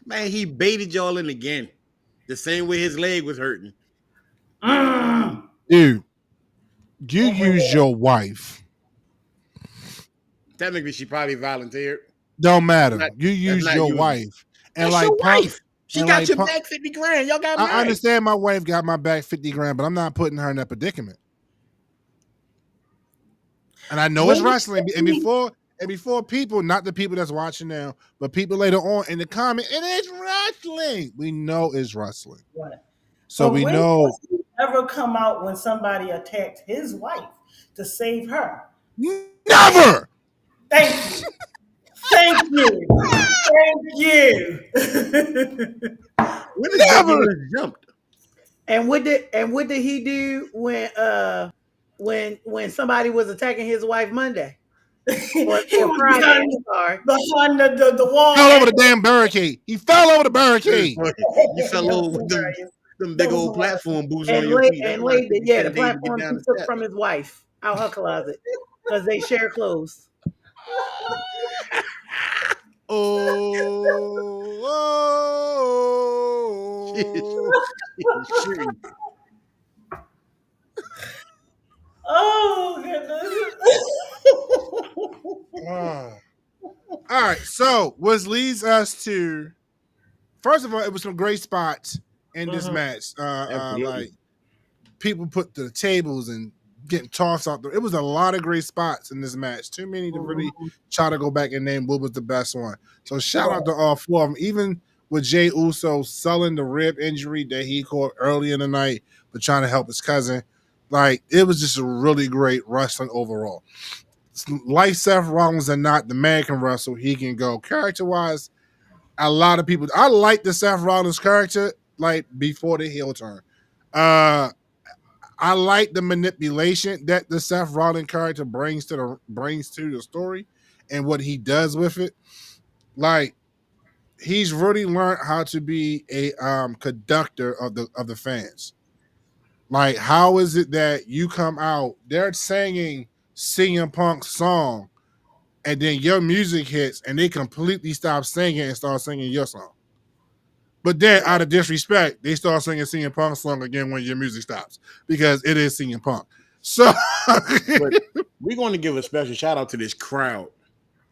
Man, he baited y'all in again. The same way his leg was hurting. Dude, you used your wife. Technically, she probably volunteered. Don't matter. Not- You used not your using- wife. And That's like your Punk- wife. She and got like your Punk- back 50 grand. Y'all got I married. understand my wife got my back 50 grand, but I'm not putting her in that predicament. And I know it's wrestling. And before people, not the people that's watching now, but people later on in the comment, it is wrestling. We know it's wrestling. Right. So But we when know. does he ever come out when somebody attacked his wife to save her? Never. Thank you. Thank you. Thank you. When did Never. Becky Lynch jumped? And what did he do when somebody was attacking his wife Monday? He Or was Friday? behind, Sorry. behind the wall. Fell over the damn barricade. He fell over the barricade. You fell over with them big old platform boots on And your laid feet. That's and why it laid took the you 10 days to get platform down he the took steps. from his wife out her closet because they share clothes. Oh. Oh goodness. All right. So, which leads us to, first of all, it was some great spots in this match. Like people put the tables and getting tossed out there. It was a lot of great spots in this match. Too many to really try to go back and name what was the best one. So shout out to all four of them. Even with Jey Uso selling the rib injury that he caught early in the night, but trying to help his cousin. Like, it was just a really great wrestling overall. Like Seth Rollins or not, the man can wrestle. He can go. Character-wise, a lot of people. I like the Seth Rollins character, like, before the heel turn. I like the manipulation that the Seth Rollins character brings to the story and what he does with it. Like, he's really learned how to be a conductor of the fans. Like, how is it that you come out, they're singing CM Punk's song, and then your music hits, and they completely stop singing and start singing your song. But then, out of disrespect, they start singing CM Punk's song again when your music stops, because it is CM Punk. So, But we're going to give a special shout out to this crowd.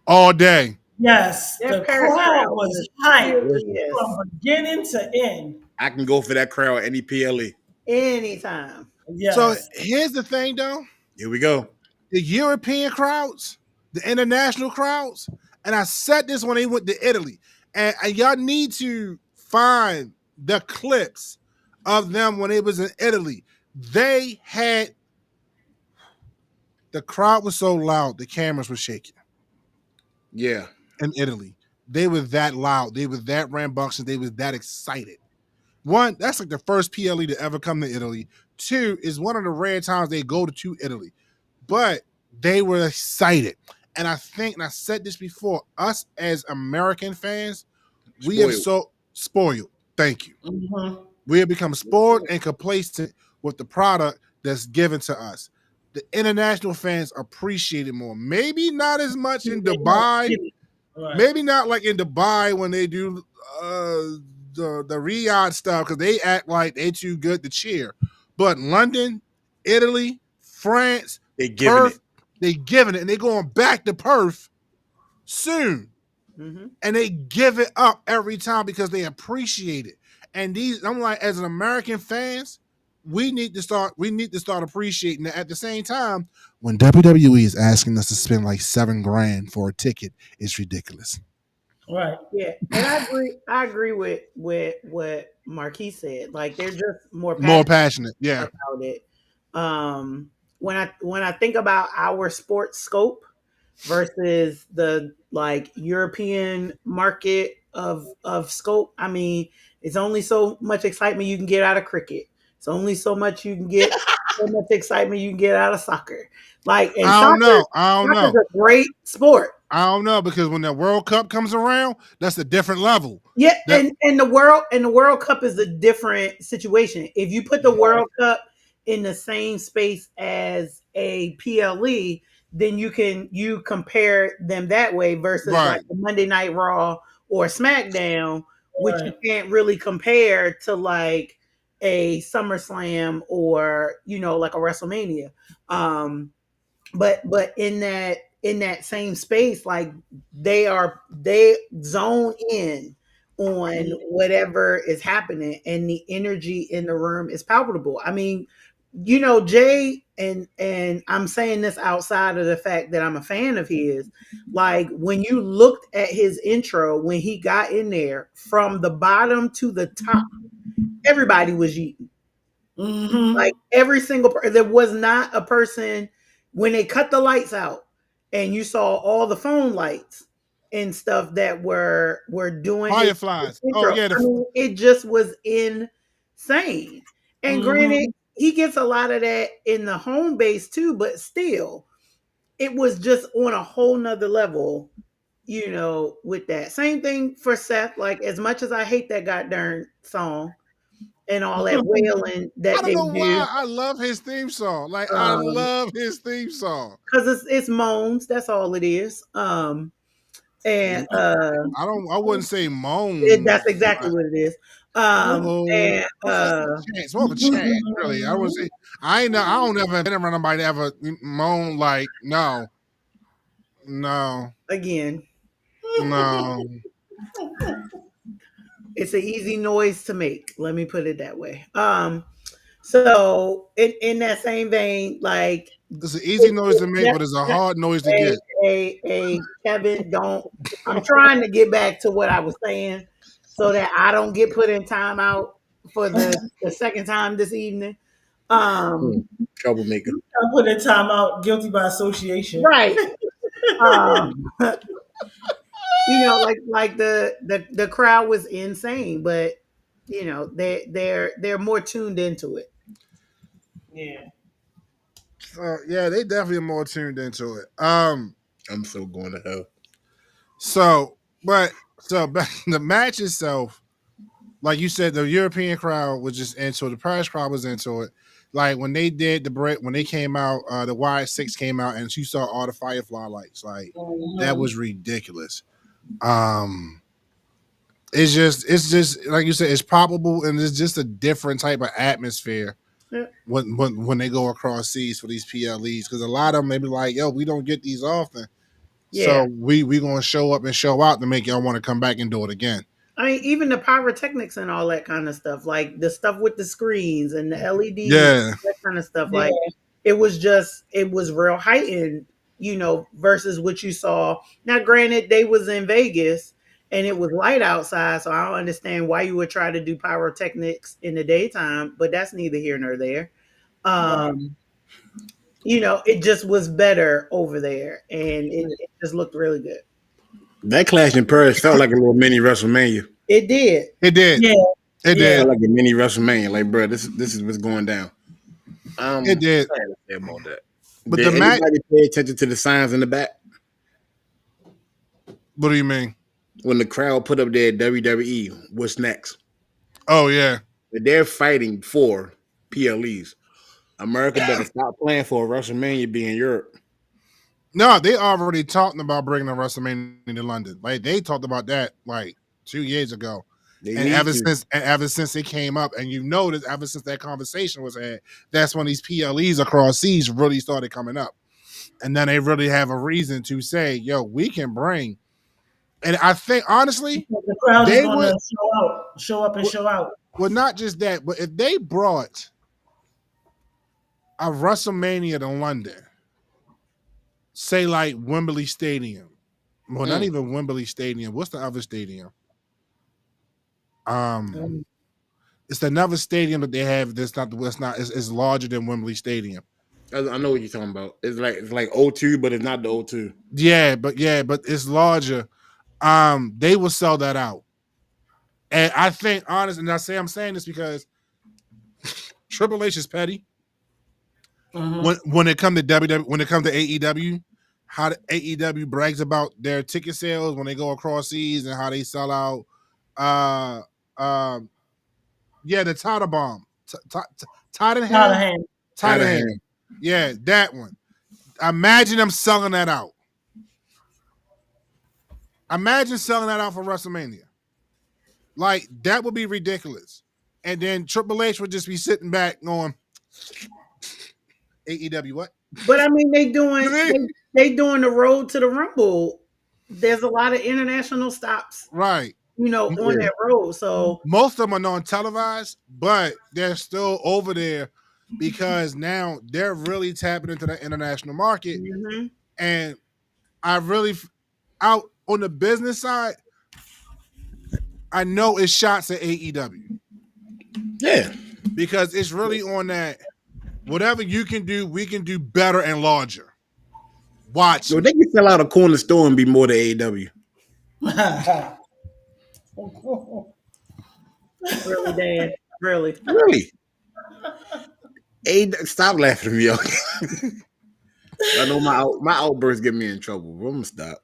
all day. Yes, That the Paris crowd crowd was hyped really is. from beginning to end. I can go for that crowd any PLE. Anytime. Yes. So here's the thing, though: Here we go. the European crowds, the international crowds, and I said this when they went to Italy, and y'all need to find the clips of them when it was in Italy. They had the crowd was so loud, the cameras were shaking. Yeah. In Italy, they were that loud, they were that rambunctious, they was that excited. One, that's like the first PLE to ever come to Italy. Two, is one of the rare times they go to Italy, but they were excited. And I think, and I said this before, us as American fans, we have so spoiled. Thank you. Mm-hmm. We have become spoiled and complacent with the product that's given to us. The international fans appreciate it more. Maybe not as much in Dubai. Right. Maybe not like in Dubai when they do the Riyadh stuff because they act like they too good to cheer. But London, Italy, France, They giving Perth, it. they giving it, and they going back to Perth soon. Mm-hmm. And they give it up every time because they appreciate it. And I'm like, as an American fans, we need to start appreciating it. At the same time, when WWE is asking us to spend like $7,000 for a ticket, it's ridiculous. Right. Yeah, and I agree with what Marquis said. Like they're just more Passionate. Yeah. about it. When I think about our sports scope versus the like European market of scope, I mean, it's only so much excitement you can get out of cricket. It's only so much you can get so much excitement you can get out of soccer. Like, and I don't know. soccer's a great sport. I don't know because when the World Cup comes around, that's a different level. Yeah, and the World Cup is a different situation. If you put the World Cup in the same space as a PLE, then you compare them that way versus like the Monday Night Raw or SmackDown, which you can't really compare to like a SummerSlam or like a WrestleMania. But in that same space, like they zone in on whatever is happening, and the energy in the room is palpable. I mean, Jay, and I'm saying this outside of the fact that I'm a fan of his. Like when you looked at his intro when he got in there, from the bottom to the top, everybody was eating. Mm-hmm. Like every single there was not a person when they cut the lights out and you saw all the phone lights and stuff that were doing Fireflies. Oh yeah, I mean, it just was insane. And granted, he gets a lot of that in the home base too, but still, it was just on a whole nother level, with that. Same thing for Seth. Like as much as I hate that goddamn song and all that wailing that I don't know why I love his theme song. Like I love his theme song because it's moans. That's all it is. And I wouldn't say moan. that's exactly what it is. And It's more of a chant, really. I would say I don't ever been around nobody that ever moan like no. Again, no. It's an easy noise to make. Let me put it that way. So in that same vein, like It's an easy noise to make, but it's a hard noise to get. Kevin, don't. I'm trying to get back to what I was saying so that I don't get put in timeout for the second time this evening. Troublemaker. I put in timeout, guilty by association. Right. Like the crowd was insane, but they're more tuned into it. Yeah. Yeah, they definitely are more tuned into it. I'm so going to hell. So back the match itself, like you said, the European crowd was just into it. The Paris crowd was into it. Like when they did the break, when they came out, the Y6 came out, and you saw all the Firefly lights. Like that was ridiculous. It's just like you said, it's palpable, and it's just a different type of atmosphere when they go across seas for these PLEs, because a lot of them, they be like, yo, we don't get these often. So we gonna show up and show out to make y'all want to come back and do it again. I mean, even the pyrotechnics and all that kind of stuff, like the stuff with the screens and the LEDs, Yeah. that kind of stuff. Yeah. Like it was real heightened, versus what you saw. Now, granted, they was in Vegas and it was light outside, so I don't understand why you would try to do pyrotechnics in the daytime, but that's neither here nor there. Um, it just was better over there, and it just looked really good. That Clash in Paris felt like a little mini WrestleMania. It did. It did. Yeah. It Yeah. It felt did. like a mini WrestleMania. Like, bro, this is what's going down. It did. I had to say about that. But Did the match. anybody pay attention to the signs in the back What do you mean? when the crowd put up their WWE? What's next? Oh yeah. They're fighting for PLEs. America better stop playing for a WrestleMania be in Europe. No, they already talking about bringing a WrestleMania to London. Like they talked about that like 2 years ago. They And need ever since it came up, and you notice ever since that conversation was had, that's when these PLEs across seas really started coming up. And then they really have a reason to say, yo, we can bring. And I think honestly, The crowd is They going would- to show up and show out. well, not just that, but if they brought a WrestleMania to London, say like Wembley Stadium. Well, not even Wembley Stadium. What's the other stadium? It's another stadium that they have that's not it's larger than Wembley Stadium. I know what you're talking about. It's like O2, but it's not the O2. Yeah, but it's larger. They will sell that out. And I think honestly, and I'm saying this because Triple H is petty. When it comes to WWE, when it comes to AEW, how the AEW brags about their ticket sales when they go across seas and how they sell out. The Title Bomb, Tottenham. Yeah, that one. Imagine them selling that out. Imagine selling that out for WrestleMania. Like that would be ridiculous. And then Triple H would just be sitting back going, AEW what? But I mean, they doing the road to the Rumble. There's a lot of international stops, Right. on that road. So Most of them are non-televised, but they're still over there because now they're really tapping into the international market. mhm. And I really, out on the business side, I know it's shots at AEW Yeah. because it's really on that. Whatever you can do, we can do better and larger. Watch. So they can sell out a corner store and be more than AEW. Really, Dad, really. Really? Stop laughing at me, y'all. I know my outbursts get me in trouble. I'm gonna stop.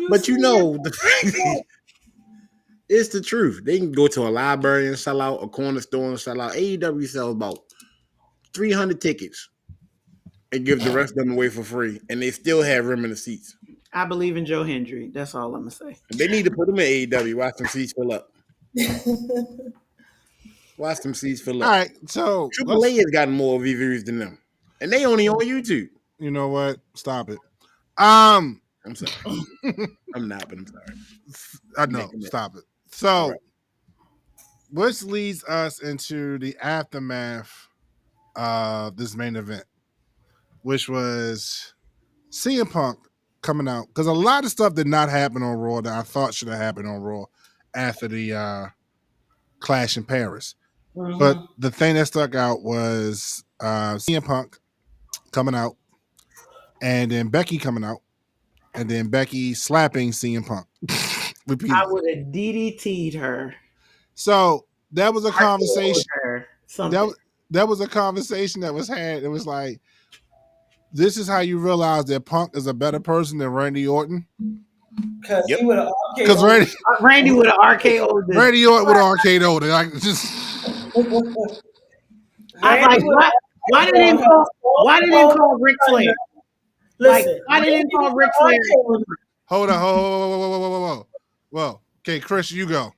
But it's the truth. They can go to a library and sell out, a corner store and sell out. AEW sells about 300 tickets and give the rest of them away for free, and they still have room in the seats. I believe in Joe Hendry. That's all I'm gonna say. They need to put them in AEW. Watch them seats fill up. Watch them seats fill up. All right, so Triple A has gotten more reviews than them, and they only on YouTube. you know what? Stop it. I'm sorry. I'm not, but I'm sorry. I know. Stop it. So, which leads us into the aftermath of this main event, which was CM Punk coming out because a lot of stuff did not happen on Raw that I thought should have happened on Raw after the Clash in Paris. But the thing that stuck out was CM Punk coming out, and then Becky coming out, and then Becky slapping CM Punk. I would have DDT'd her. So that was a conversation. Something. That was a conversation that was had. It was like, this is how you realize that Punk is a better person than Randy Orton. Because he would have Because Randy would have RKO'd this. Randy Orton would arcade over. Like just I like why did they call Ric Flair? Like why did they call Ric Flair? hold on, whoa. Okay, Chris, you go.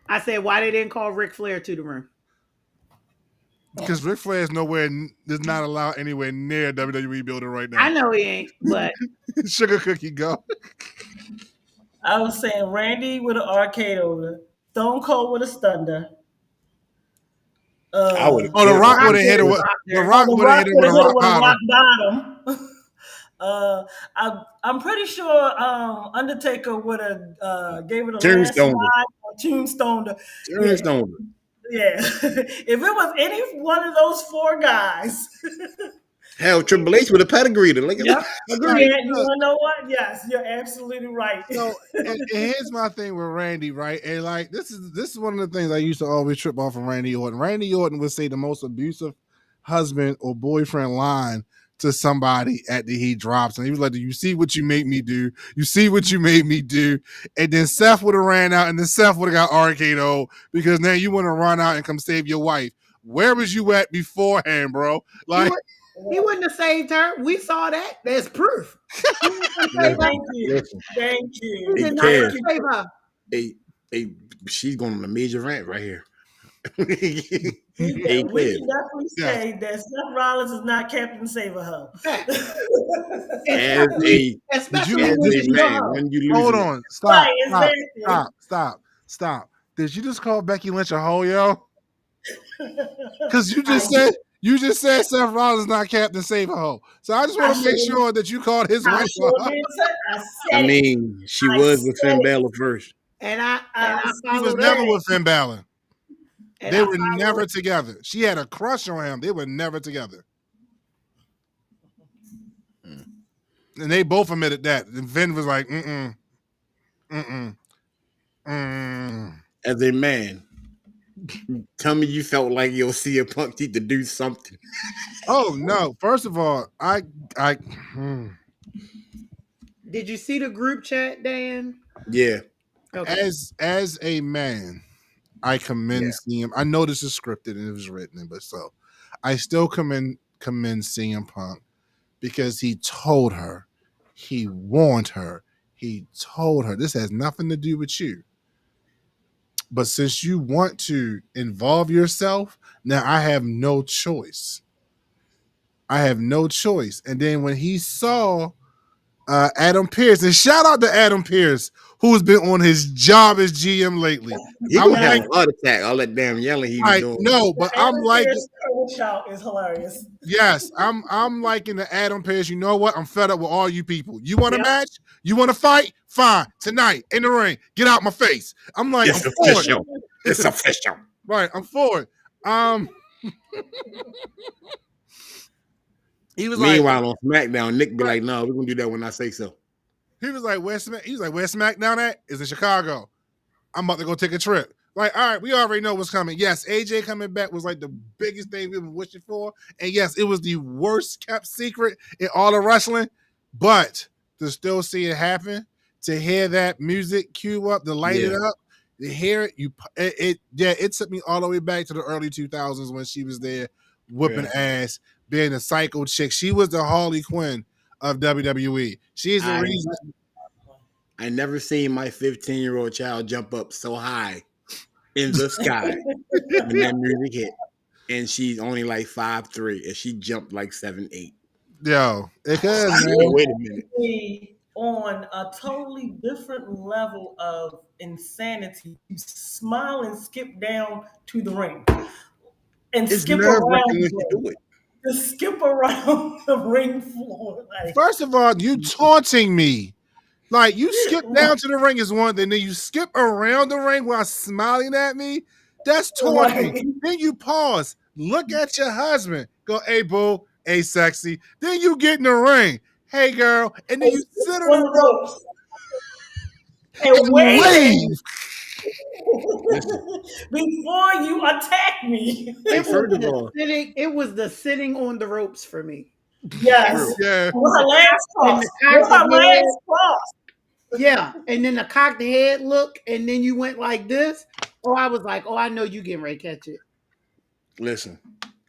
I said why they didn't call Ric Flair to the room? Because Ric Flair is does not allow anywhere near WWE building right now. I know he ain't, but Sugar Cookie, go. I was saying Randy with an arcade over, Stone Cold with a stunner. I would have Oh, the killed Rock him. would have hit it with the Rock The would have Rock hit it would with a have hit it rock with a rock bottom. bottom. I'm pretty sure Undertaker would have gave it a Tombstone. landslide or tombstone. Yeah, Tombstone. yeah. If it was any one of those four guys, Hell, Triple H with a pedigree. Look at yep, Right. yeah, you want to know what? Yes, you're absolutely right. So, and here's my thing with Randy, right? And like this is one of the things I used to always trip off from Randy Orton. Randy Orton would say the most abusive husband or boyfriend line to somebody after he drops, and he was like, "You see what you made me do? You see what you made me do?" And then Seth would have ran out, and then Seth would have got RKO because now you want to run out and come save your wife. Where was you at beforehand, bro? Like, He wouldn't have saved her. We saw that. There's proof. He wouldn't have saved her. Thank you, Listen, thank He you. did Hey, not Kev. save her. hey, she's going on a major rant right here. We Hey, can Kev. definitely say that Seth Rollins is not Captain Save-A-Ho. As a Especially Did when as a she's man, young. when you hold lose, on, stop, Right, stop, exactly. stop. Did you just call Becky Lynch a hoe, yo? Because you just said Seth Rollins is not Captain Save a Hoe. So I just want to make sure that you called his I wife. sure did say, I I said it. mean, she I was with said Finn it. Balor first. And I She was followed never that. with Finn Balor. And They I were followed never together. She had a crush on him. They were never together. And they both admitted that. And Finn was like, As a man, tell me you felt like you'll see a Punk need to do something. Oh no! First of all, Did you see the group chat, Dan? Yeah, Okay. as a man, I commend CM. I know this is scripted and it was written, but so I still commend CM Punk because he told her, he warned her, he told her this has nothing to do with you. But since you want to involve yourself, now I have no choice. I have no choice. And then when he saw Adam Pearce, and shout out to Adam Pearce, who's been on his job as GM lately. he I'm gonna have like, a heart attack. All that damn yelling he was I doing. no, but I'm like, shout is hilarious. yes, I'm liking the Adam Pearce. You know what? I'm fed up with all you people. You want a Yep. match? You want to fight? Fine. Tonight in the ring. Get out my face. I'm like, It's I'm for it. official. It's official. Right, I'm for it. He was like, Meanwhile, on SmackDown, Nick be like, "No, we're gonna do that when I say so." he was like, where's SmackDown at? Is in Chicago. I'm about to go take a trip. Like, all right, we already know what's coming. Yes, AJ coming back was like the biggest thing we've been wishing for. And yes, it was the worst kept secret in all of wrestling. But to still see it happen, to hear that music cue up, to light it up, to hear it, it took me all the way back to the early 2000s when she was there whooping ass, being a psycho chick. She was the Harley Quinn of WWE. She's the reason. I never seen my 15-year-old child jump up so high in the sky when that music hit. And she's only like 5'3", and she jumped like 7'8". Yo, it could, man. Wait a minute. On a totally different level of insanity, you smile and skip down to the ring and It's skip nerve-wracking around. when you do it. To skip around the ring floor. Like, First of all, you taunting me. Like, you skip down to the ring is one thing, then you skip around the ring while smiling at me. That's taunting. Right. Then you pause, look at your husband, go, hey, boo, hey, sexy. Then you get in the ring, hey, girl, and then you sit on the ropes and wave. Before you attack me. It was the sitting on the ropes for me. Yes. Yeah. With her legs crossed. With her legs crossed. Yeah. And then the cock the head look, and then you went like this. Oh, I was like, oh, I know you getting ready to catch it. Listen,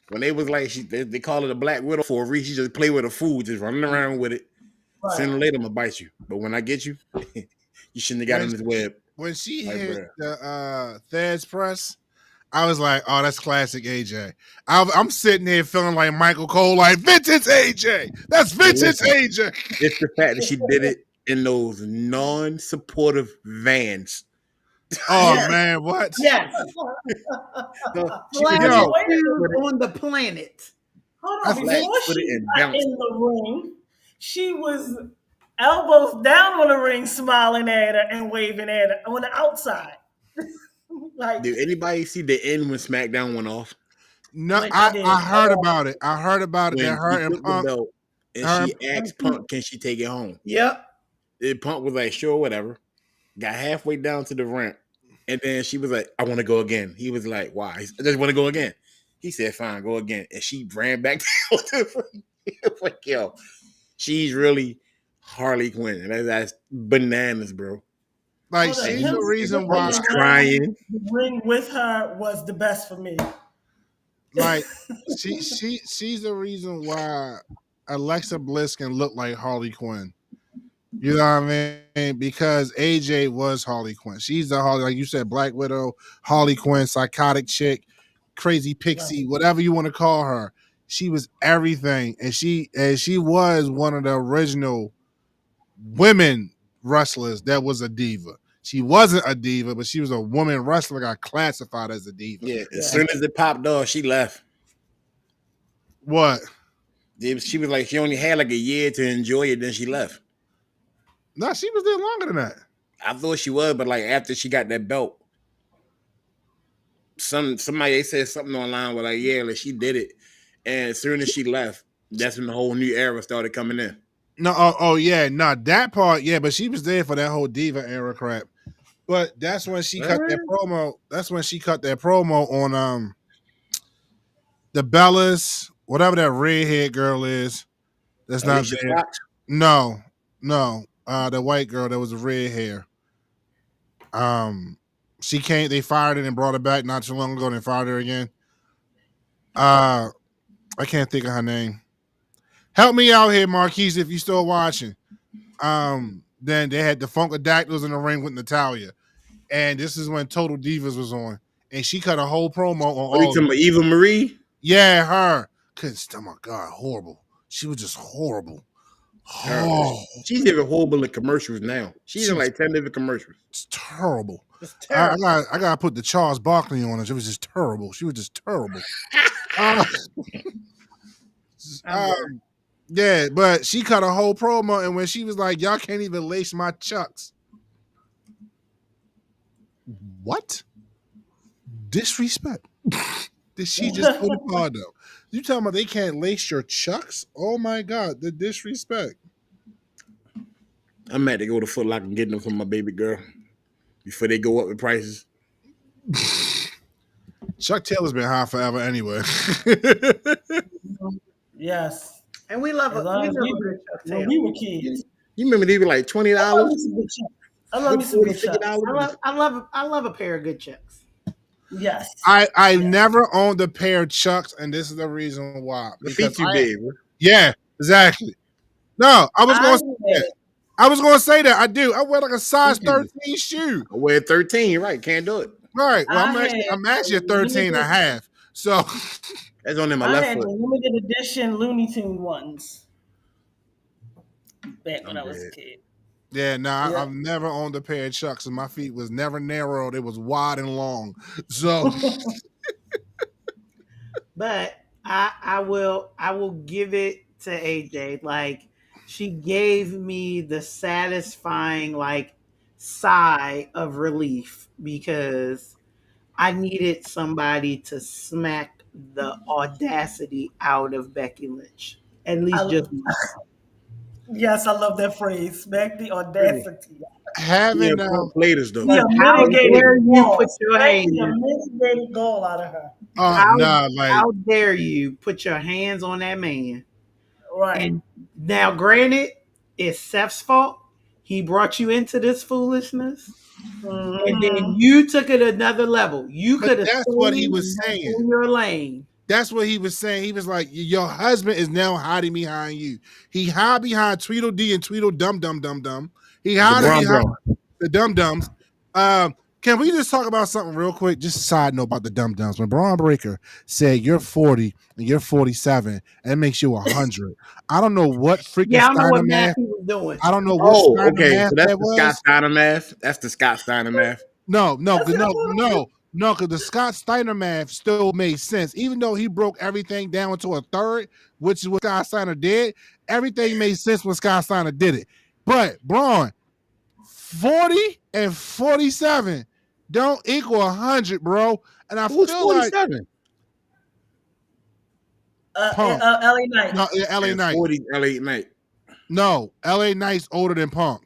when they was like, they call it a Black Widow for a reason. She just play with a fool, just running around with it. Right. Sooner or later, I'm gonna bite you. But when I get you, you shouldn't have got in this web. When she Like, hit bruh. the Thad's press, I was like, oh, that's classic AJ. I'm sitting there feeling like Michael Cole, like vintage AJ. That's vintage AJ. It's the fact that she did it in those non-supportive vans. Oh Yes. man, what? Yes. So she was Flattest all Wait a shoes flat-footed, on the planet. Hold I on. think Before flat-footed she and got bouncing. in the ring, she was elbows down on the ring, smiling at her and waving at her on the outside. Like, Did anybody see the end when SmackDown went off? no, I did. I heard about it. I heard about it that When she her and took the Punk, belt and her she asked Punk, "Can she take it home?" Yep. And Punk was like, "Sure, whatever." Got halfway down to the ramp, and then she was like, "I want to go again." He was like, "Why?" "I just want to go again." He said, "Fine, go again." And she ran back down to the ring. Like, yo, she's really Harley Quinn, and that's bananas, bro. like hold on. she's Him the reason sitting I in why. was the crying. ring with her was the best for me. Like she's the reason why Alexa Bliss can look like Harley Quinn. You know what I mean? Because AJ was Harley Quinn. She's the Harley, like you said, Black Widow, Harley Quinn, psychotic chick, crazy pixie, whatever you want to call her. She was everything, and she was one of the original women wrestlers that was a diva. She wasn't a diva, but she was a woman wrestler, got classified as a diva. Yeah, as soon as it popped off, she left. What? She was like, she only had like a year to enjoy it, then she left. No, she was there longer than that. I thought she was, but like after she got that belt, somebody they said something online was like, yeah, like she did it, and as soon as she left, that's when the whole new era started coming in. No, oh yeah, no, that part, yeah, but she was there for that whole diva era crap. But that's when she cut that promo. That's when she cut that promo on the Bellas, whatever that redhead girl is. That's not Alicia there. Fox? No, the white girl that was the red hair. She came. They fired her and brought her back not too long ago. And they fired her again. I can't think of her name. Help me out here, Marquise, if you still watching. Then they had the Funkadactyls in the ring with Natalia, and this is when Total Divas was on, and she cut a whole promo on What are you all. talking about, Eva Marie? Yeah, her. Cause oh my god, horrible. She was just horrible. Oh, She's even horrible in commercials now. She's in like 10 different commercials. it's terrible. It's I terrible. gotta put the Charles Barkley on it. It was just terrible. She was just terrible. Yeah, but she cut a whole promo, and when she was like, "Y'all can't even lace my chucks." What? Disrespect. Did she just go to Pardo? You talking about they can't lace your chucks? Oh my god, the disrespect. I'm mad to go to Foot Locker and get them for my baby girl before they go up in prices. Chuck Taylor's been high forever anyway. Yes. And we love As it. long We as love we, a good Chuck when Taylor. we were kids. You remember they were like $20? I love me some good chucks. I love me some good chucks. I love a pair of good Chucks. Yes. I never owned a pair of Chucks, and this is the reason why. The feet too big. Bro. Yeah, exactly. No, I was going to say had- that. I was going to say that. I do. I wear like a size 13 shoe. I wear 13, you're right. Can't do it. Right. Well, I I'm actually a 13 and a half. So That's on in my I left had the foot. limited edition Looney Tune ones back when I was a kid. yeah, nah, Yeah. I've never owned a pair of Chucks, and my feet was never narrowed. It was wide and long. So But I will give it to AJ. Like, she gave me the satisfying like sigh of relief because I needed somebody to smack the audacity out of Becky Lynch. At least just Yes, I love that phrase. Smack the audacity. having Players though. Yeah, how mitigated dare you goal. put your Make hand? a mitigated goal out of her. How dare you put your hands on that man? Right. And now, granted, it's Seth's fault. He brought you into this foolishness, and then you took it another level. You But could have. that's what he was saying. In your lane. That's what he was saying. He was like, "Your husband is now hiding behind you. He hid behind Tweedledee and Tweedledum Dum Dum Dum. He hid behind the Dum Dums." Can we just talk about something real quick? Just a side note about the Dum Dums. When Braun Breaker said you're 40 and you're 47, and it makes you 100. I don't know what freaking Yeah, I don't know what Steiner math math. he was doing. I don't know what Oh, Steiner okay. math So that's that the Scott was. Steiner math. That's the Scott Steiner math. No, That's not what because the Scott Steiner math still made sense. Even though he broke everything down to a third, which is what Scott Steiner did, everything made sense when Scott Steiner did it. But, Braun, 40 and 47 don't equal 100, bro. And I Who's feel like 47? Punk. LA Knight. No, yeah, LA And Knight. 40 LA Knight. No, LA Knight's older than Punk.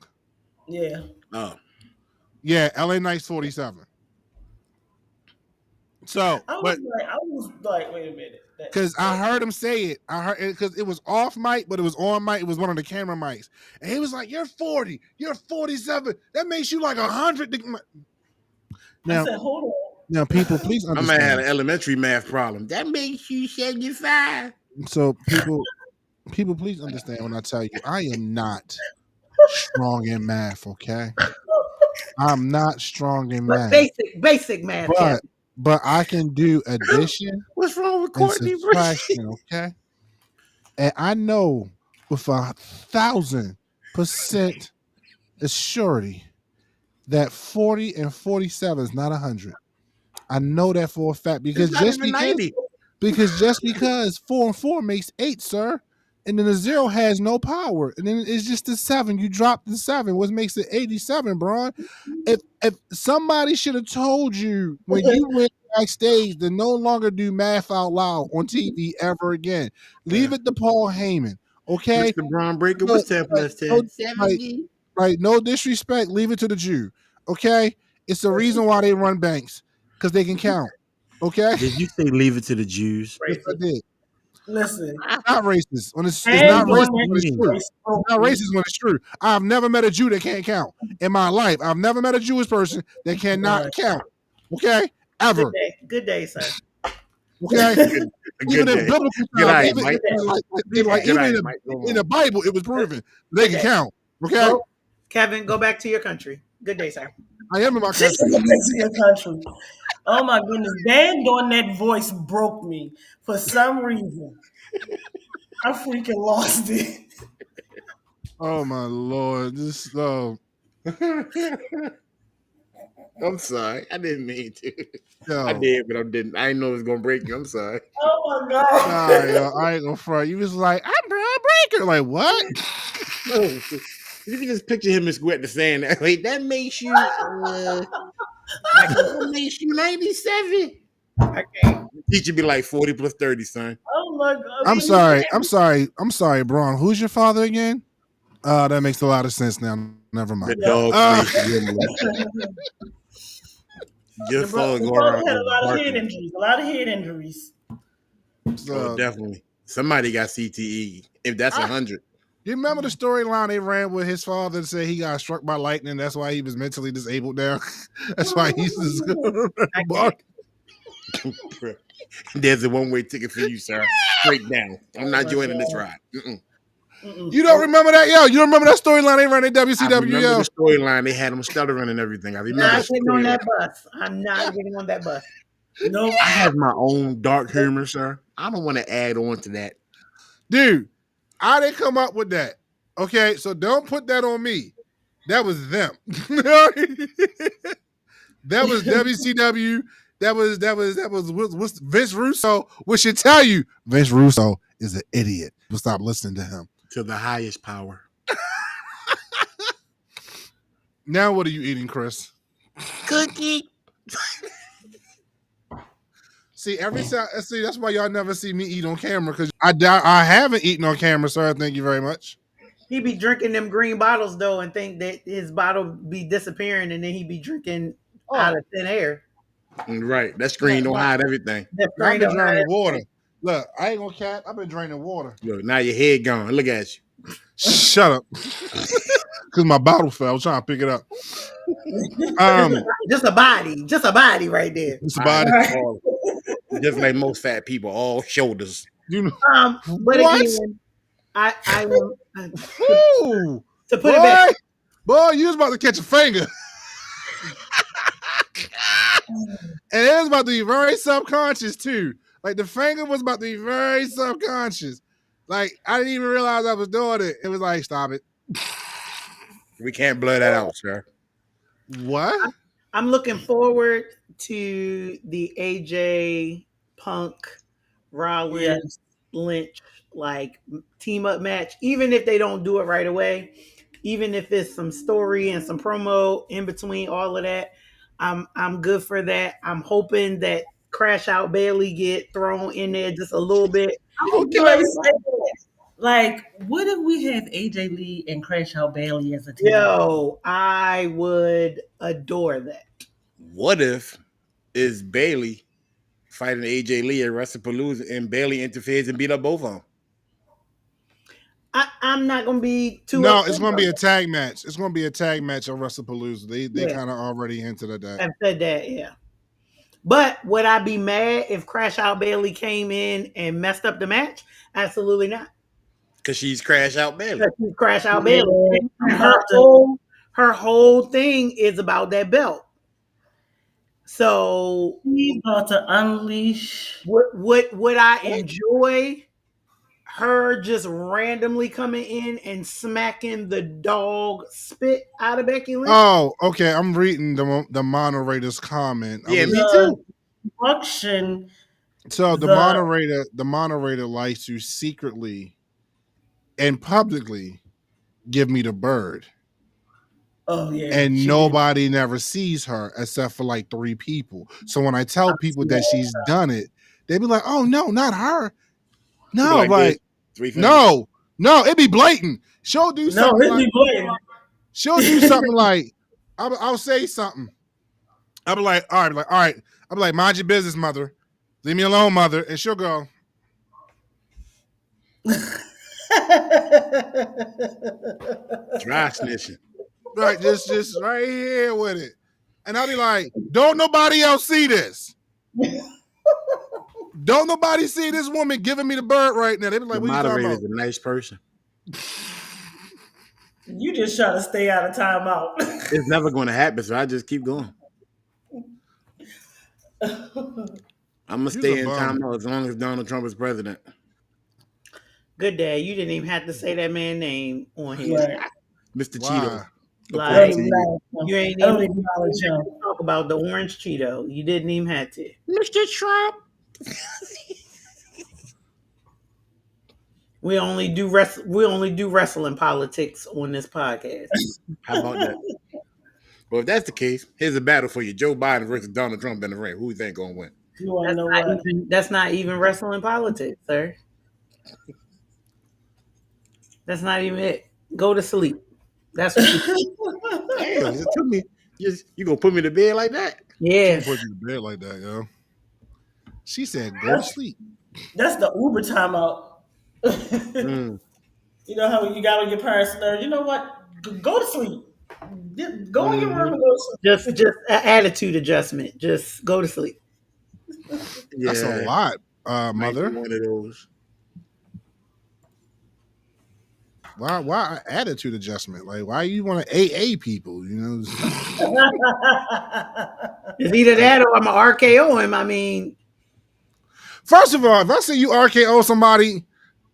Yeah. Oh. Yeah, LA Knight's 47. So, I but was like, wait a minute. because I heard him say it. I heard it because it was off mic, but it was on mic. It was one of the camera mics. And he was like, "You're 40. You're 47. That makes you like 100." I Now, said, hold on. now, people, please I might have had understand. an elementary math problem. That makes you 75. So, people, please understand when I tell you, I am not strong in math. Okay, I'm not strong in But math, basic math. Kevin. but I can do addition What's wrong with and Courtney? subtraction. Okay, and I know with 1,000% surety that 40 and 47 is not 100. I know that for a fact because It's not just even because 90. because 4 and 4 makes 8, sir. And then the 0 has no power. And then it's just the 7. You drop the 7, which makes it 87, bro. If somebody should have told you when you went backstage to no longer do math out loud on TV ever again, leave it to Paul Heyman. Okay? Mr. Braun Breaker, No, what's 10 plus 10? no, 70. Like, no disrespect, leave it to the Jew. Okay? It's the reason why they run banks. Because they can count. Okay? Did you say leave it to the Jews? Yes, I did. Listen. It's not racist. It's And not doing racist when it's that true. voice It's broke not me. racist when it's true. I've never met a Jew that can't count in my life. I've never met a Jewish person that cannot Right. count. Okay? Ever. Good day, sir. Okay? Good Even in day. biblical Good times, night, even Mike. like, Good even night, in Mike. Go in on. the Bible, it was proven they can count. Okay? Go, Kevin, go back to your country. Good day, sir. I am in my This country. is a Mexican country. Oh my goodness. Dan doing that voice broke me for some reason. I freaking lost it. Oh my Lord. This I'm sorry. I didn't mean to. yo. I did, but I didn't. I didn't know it was gonna break you. I'm sorry. Oh my God. Nah, yo, I ain't gonna front. You was like, I'm Braun Breaker. Like, what? No. You can just picture him and Squat saying that. Wait, that makes you that makes you 97. Okay. Teacher be like 40 plus 30, son. Oh my God. I'm sorry, Braun. Who's your father again? That makes a lot of sense now. Never The mind. dog Uh, face Gimli. Your phone The going brother around had a lot of head barking. injuries. A lot of head injuries. Oh, definitely. Somebody got CTE. If that's 100. You remember the storyline they ran with his father and said he got struck by lightning? That's why he was mentally disabled now. That's why he's bark. There's a one-way ticket for you, sir. Straight down. I'm not joining this ride. You don't remember that, yo? You don't remember that storyline they ran at I WCW, remember yo? the storyline. They had him stuttering and everything. I remember Not the getting on that storyline. bus. I'm not getting on that bus. No. I have my own dark humor, sir. I don't want to add on to that. Dude, I didn't come up with that. Okay, so don't put that on me. That was them. That was WCW. That was Vince Russo, which should tell you Vince Russo is an idiot. We'll stop listening to him. To the highest power. Now what are you eating, Chris? Cookie. See, that's why y'all never see me eat on camera, because I haven't eaten on camera, sir. Thank you very much. He be drinking them green bottles though, and think that his bottle be disappearing, and then he be drinking out of thin air. Right. That screen don't hide everything. That I've screen been don't draining hide- water. Look, I ain't gonna cap. I've been draining water. Look, now your head gone. Look at you. Shut up. Because my bottle fell. I was trying to pick it up. Just a body right there. It's about it. All- Just like most fat people, all shoulders. You know. But What? again, I will Ooh, to put it back. boy, you was about to catch a finger. And it was about to be very subconscious too. Like the finger was about to be very subconscious. Like I didn't even realize I was doing it. It was like, stop it. We can't blur that out, sir. What? I'm looking forward to the AJ Punk Yeah. Rollins Lynch like team up match, even if they don't do it right away, even if it's some story and some promo in between all of that. I'm good for that. I'm hoping that Crash Out Bailey get thrown in there just a little bit. I You was gonna kill gonna everybody? say that. Like, what if we have AJ Lee and Crash Out Bailey as a team? Yo, I would adore that. What if is Bailey fighting AJ Lee at WrestlePalooza and Bailey interferes and beat up both of them? I'm not gonna be too No, upset it's going to about be a that. tag match. It's going to be a tag match on WrestlePalooza. They Yeah, kind of already hinted at that. I've said that. Yeah. But would I be mad if Crash Out Bailey came in and messed up the match? Absolutely not. Because she's Crash Out Bailey. Because she's Crash Out Yeah, Bailey. And I'm about to. her whole thing is about that belt. So He's about to unleash. would I enjoy her just randomly coming in and smacking the dog spit out of Becky Lynch? Oh, okay. I'm reading the moderator's comment. Yeah, me The too. function. So The the moderator likes to secretly and publicly give me the bird. oh yeah, And she did. nobody never sees her except for like 3 people. So when I tell people that she's done it, they be like, "Oh no, not her." People No, like this. like 350. no, it'd be blatant. She'll do No, something it'd like be blatant. she'll do something like I'll say something. I'll be like, all right. I'll be like, mind your business, mother. Leave me alone, mother. And she'll go, Dry snitching. right, just right here with it. And I'll be like, don't nobody else see this. Don't nobody see this woman giving me the bird right now. They be like, The what are you talking moderator about? is a nice person. You just try to stay out of timeout. It's never going to happen, so I just keep going. I'm going to He's a stay in bum. timeout as long as Donald Trump is president. Good day. You didn't even have to say that man's name on here. Right. Mr. Why? Cheeto. Like, I don't According to you. you ain't I don't even acknowledge him. talk about the orange Cheeto. You didn't even have to. Mr. Trump. We only do wrestling politics on this podcast. How about that? Well, if that's the case, here's a battle for you. Joe Biden versus Donald Trump in the ring. Who you think going to win? You want to know what? That's not even wrestling politics, sir. That's not even it. Go to sleep. That's what Damn, it took me. You going to put me to bed like that? yeah. Put you to bed like that, yo. She said, go to sleep. That's the Uber timeout. Mm. You know how you got on your parents' nerves. You know what? Go to sleep. Go in your room and go to sleep. Just an attitude adjustment. Just go to sleep. Yeah, That's a lot, might be mother. one of those. Why attitude adjustment? Like, why you want to AA people? You know, It's either that or I'm an RKO him. I mean, first of all, if I see you RKO somebody,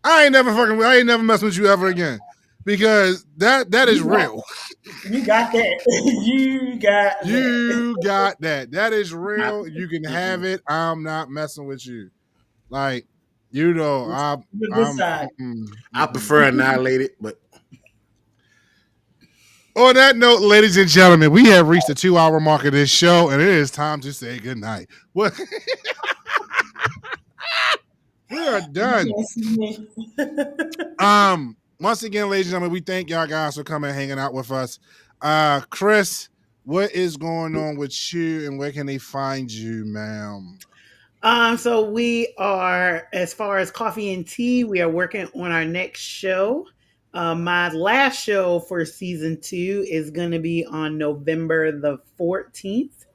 I ain't never messing with you ever again, because that is real. You got that. You got that. You got that. That is real. You can have it. I'm not messing with you. Like, you know, Your good side. I prefer annihilated, but On that note, ladies and gentlemen, we have reached the 2-hour mark of this show, and it is time to say goodnight. What? We are done. You can't see me. Once again, ladies and gentlemen, we thank y'all guys for coming and hanging out with us. Chris, what is going on with you, and where can they find you, ma'am? so we are, as far as coffee and tea, we are working on our next show. My last show for season 2 is going to be on November the 14th.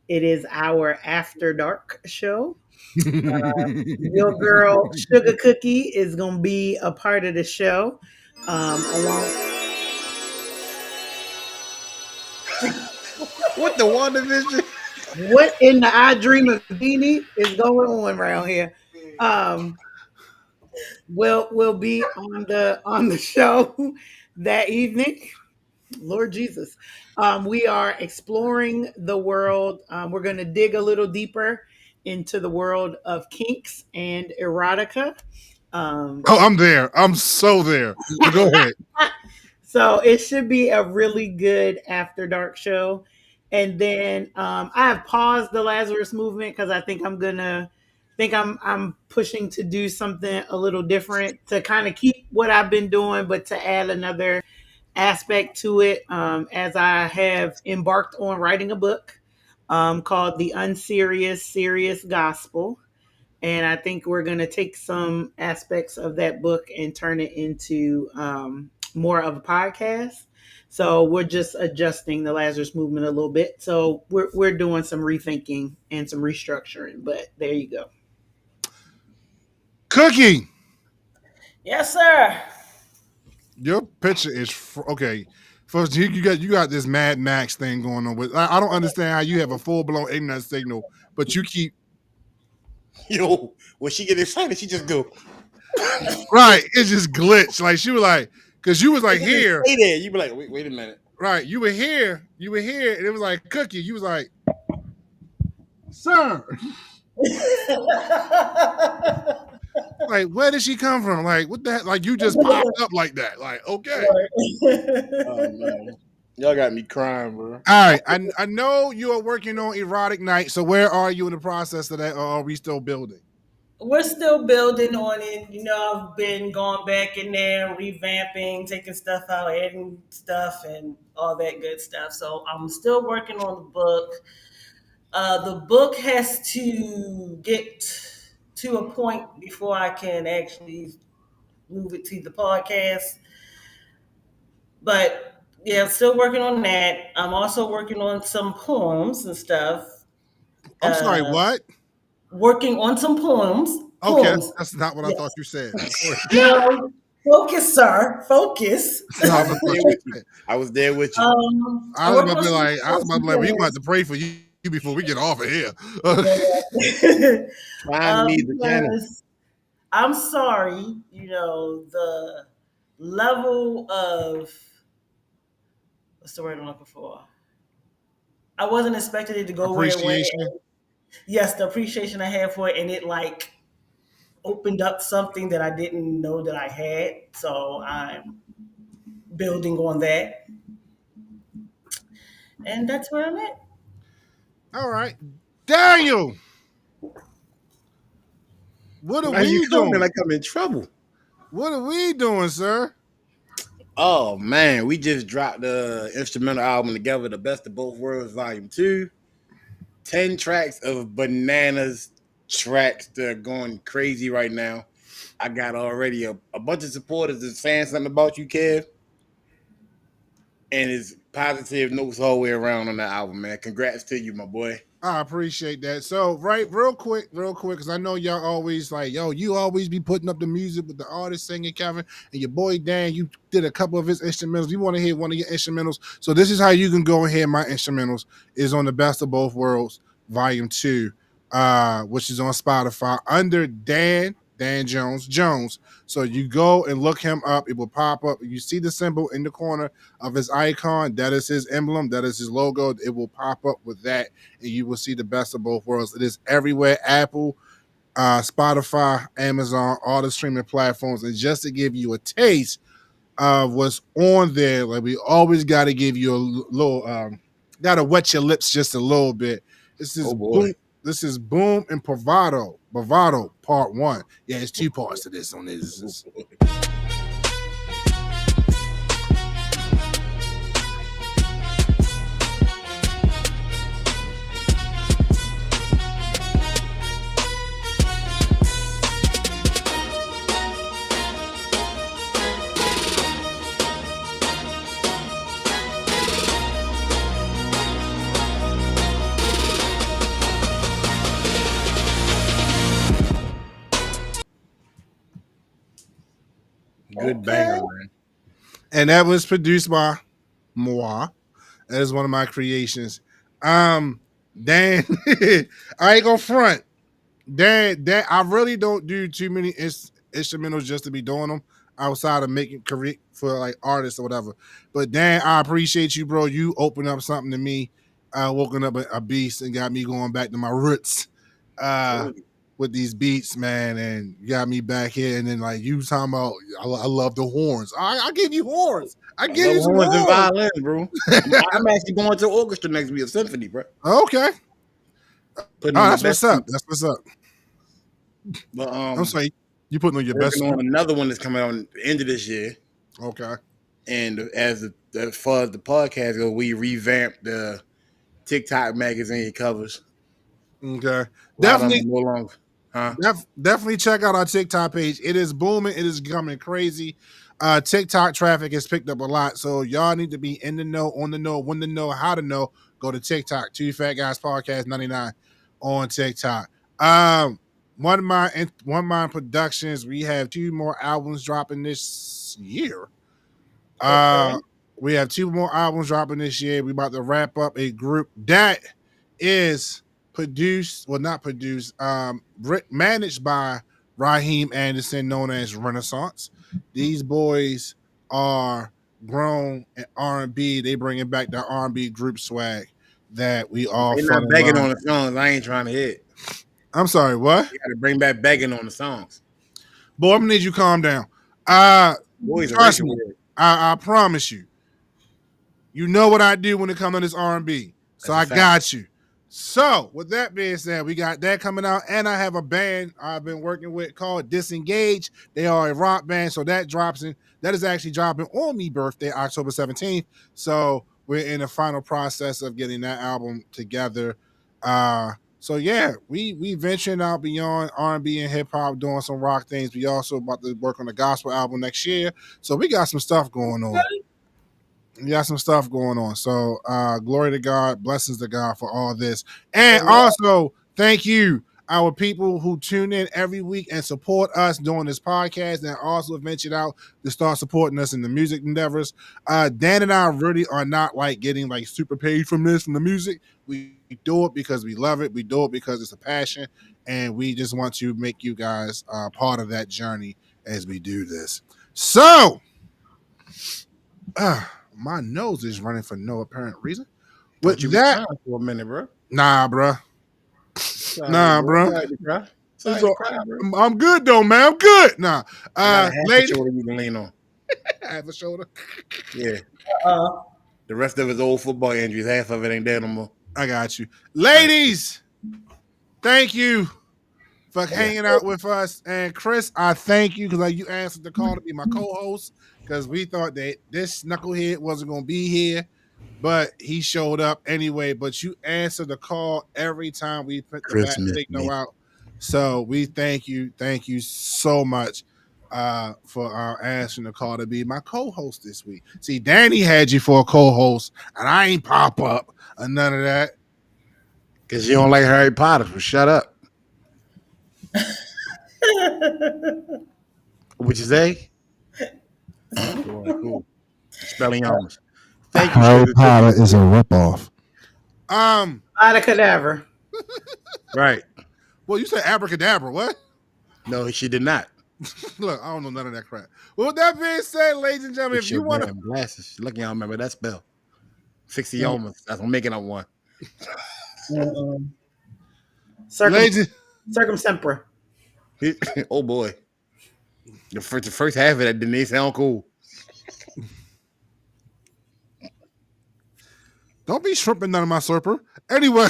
It is our After Dark show. Your girl Sugar Cookie is going to be a part of the show. what the WandaVision? What in the I Dream of Beanie is going on around here? Will be on the show that evening. Lord Jesus. We are exploring the world. We're going to dig a little deeper into the world of kinks and erotica. Um, Oh, I'm there. I'm so there. But go ahead. so it should be a really good after dark show. And then I have paused the Lazarus movement because I think I'm pushing to do something a little different to kind of keep what I've been doing, but to add another aspect to it, as I have embarked on writing a book called The Unserious Serious Gospel. And I think we're going to take some aspects of that book and turn it into more of a podcast. So we're just adjusting the Lazarus movement a little bit. So we're doing some rethinking and some restructuring. But there you go. Cookie, Yes, sir. your picture is okay. First, you got this Mad Max thing going on. With I don't understand how you have a full blown internet signal, but you keep Yo, when she get excited, she just go. right. It just glitched. Like she was like, because you was like here, Stay there. You be like, wait a minute. right? You were here, and it was like Cookie. You was like, sir. Like, where did she come from? Like, what the heck? Like, you just popped up like that. Like, okay. Oh man, y'all got me crying, bro. All right. I know you are working on Erotic Night. So where are you in the process of that? Or are we still building? We're still building on it. I've been going back in there, revamping, taking stuff out, adding stuff, and all that good stuff. So I'm still working on the book. The book has to get to a point before I can actually move it to the podcast. But yeah, still working on that. I'm also working on some poems and stuff. I'm sorry, Uh, what? Working on some poems. Okay, Poems. that's not what I thought Yes. you said. No, focus, sir. Focus. That's I not what was I thought there you with you. said. I was there with you. I I'm was working about to on be some, like, on some we're gonna have poems. to pray for you before we get off of here. Find me the channel. Because I'm sorry, the level of what's the word I'm looking for? I wasn't expecting it to go where it went. Appreciation. Yes, the appreciation I had for it, and it like opened up something that I didn't know that I had. So I'm building on that, and that's where I'm at. All right. Daniel, what are Now you we coming like doing? I'm in trouble. What are we doing, sir? Oh man, we just dropped the instrumental album together, The Best of Both Worlds, Volume 2. 10 tracks of bananas tracks that are going crazy right now. I got already a bunch of supporters that's saying something about you, Kev. And it's positive notes all the way around on that album, man. Congrats to you, my boy. I appreciate that. So, right, real quick, because I know y'all always like, yo, you always be putting up the music with the artist singing, Kevin, and your boy Dan, you did a couple of his instrumentals. We want to hear one of your instrumentals. So, this is how you can go and hear my instrumentals, is on The Best of Both Worlds, Volume 2, which is on Spotify under Dan Jones. So you go and look him up. It will pop up. You see the symbol in the corner of his icon. That is his emblem. That is his logo. It will pop up with that, and you will see The Best of Both Worlds. It is everywhere: Apple, Spotify, Amazon, all the streaming platforms. And just to give you a taste of what's on there, like we always got to give you a little, got to wet your lips just a little bit. This is Oh boy. This is Boom and Bravado Part 1. Yeah, it's 2 parts to this on this. Good banger, man. And that was produced by moi. That is one of my creations. Dan, I ain't gonna front. Dan, I really don't do too many instrumentals just to be doing them. outside of making career for like artists or whatever. But Dan, I appreciate you, bro. You opened up something to me, woken up a beast and got me going back to my roots with these beats, man, and got me back here. And then like you talking about, I love the horns. I give you horns. I give you some horns and horns. violin, bro. I'm actually going to orchestra next week, a symphony, bro. Okay. Putting Oh, on that's my what's best up. That's what's up. But I'm sorry, you putting on your best. working on another one that's coming out at the end of this year. Okay. And as far as the podcast goes, we revamped the TikTok magazine covers. Okay. Definitely no longer. Huh? Definitely check out our TikTok page. It is booming. It is becoming crazy. TikTok traffic has picked up a lot. So y'all need to be in the know, on the know, when to know, how to know. Go to TikTok. Two Fat Guys Podcast 99 on TikTok. One of my productions. We have 2 more albums dropping this year. We have 2 more albums dropping this year. We about to wrap up a group that is managed by Raheem Anderson, known as Renaissance. These boys are grown in R&B. They bringing back the R&B group swag that we all. They're not begging on the songs. I ain't trying to hit. I'm sorry, what? You got to bring back begging on the songs. Boy, I'm gonna need you to calm down. Boys, Trust me, I promise you. You know what I do when it comes to this R&B, so I got you. So, with that being said, we got that coming out, and I have a band I've been working with called Disengage. They are a rock band, so that is actually dropping on me birthday, October 17th. So we're in the final process of getting that album together. So yeah, we venturing out beyond R&B and hip hop, doing some rock things. We also about to work on a gospel album next year. So we got some stuff going on. So glory to God, blessings to God for all this. And also, thank you, our people who tune in every week and support us doing this podcast, and also ventured out to start supporting us in the music endeavors. Dan and I really are not like getting like super paid from the music. We do it because we love it. We do it because it's a passion, and we just want to make you guys part of that journey as we do this. So, my nose is running for no apparent reason. With that, for a minute, bro. Nah, bro. I'm good though, man. I'm good. Nah, lady, shoulder you can lean on. half a shoulder. Yeah. The rest of his old football injuries, half of it ain't there no more. I got you, ladies. Thank you for hanging out with us, and Chris, I thank you because you answered the call to be my co-host because we thought that this knucklehead wasn't gonna be here. But he showed up anyway. But you answer the call every time we put the bat signal out. So we thank you. Thank you so much for answering the call to be my co-host this week. See, Danny had you for a co-host, and I ain't pop up or none of that. Because you don't like Harry Potter, so shut up. What'd you say? Cool. Spelling almost. Thank you. Harry Potter is a ripoff. Cadaver. Right. Well, you said abracadabra. What? No, she did not. Look, I don't know none of that crap. Well, with that being said, ladies and gentlemen, if you want to glasses, lucky I don't remember that spell. 60 almost. I'm making up one. Circumsempra. Oh boy. The first half of that didn't sound cool. Don't be shrimping none of my slurper. Anyway.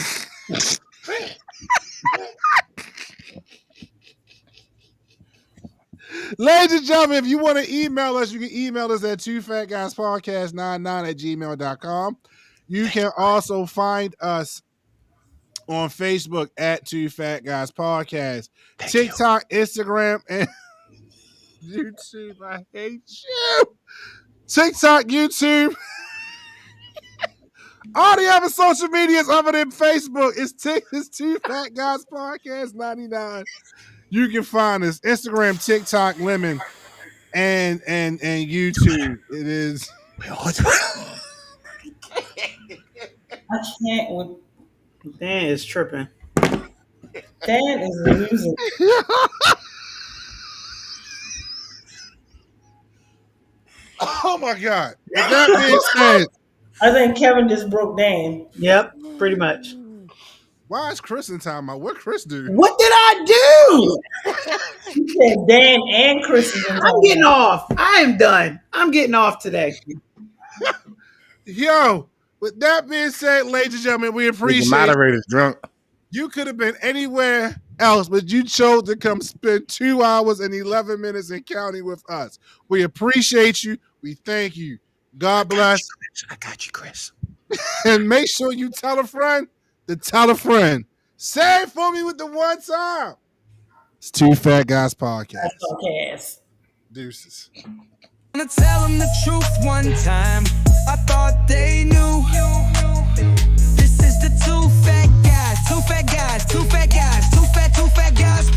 Ladies and gentlemen, if you want to email us, you can email us at twofatguyspodcast99@gmail.com. You can also find us on Facebook at Two Fat Guys Podcast, TikTok, Instagram, and YouTube. I hate you. TikTok, YouTube. All the other social medias other than Facebook is Two Fat Guys Podcast 99. You can find us Instagram, TikTok, Lemon, and YouTube. It is. I can't with Dan is tripping. Dan is losing. Oh my God. With that being said, I think Kevin just broke Dan. Yep, pretty much. why is Chris in timeout? What Chris do? What did I do? He said Dan and Chris is in I'm getting off. I am done. I'm getting off today. Yo, with that being said, ladies and gentlemen, we The appreciate moderator's drunk. you could have been anywhere else, but you chose to come spend 2 hours and 11 minutes in county with us. We appreciate you. We thank you. God bless. I got you, Chris. And make sure you tell a friend to tell a friend. Say it for me with the one time. It's Two Fat Guys Podcast. podcast. Deuces. Gonna tell them the truth one time. I thought they knew. This is the two fat guys, two fat guys, two fat guys, two fat guys.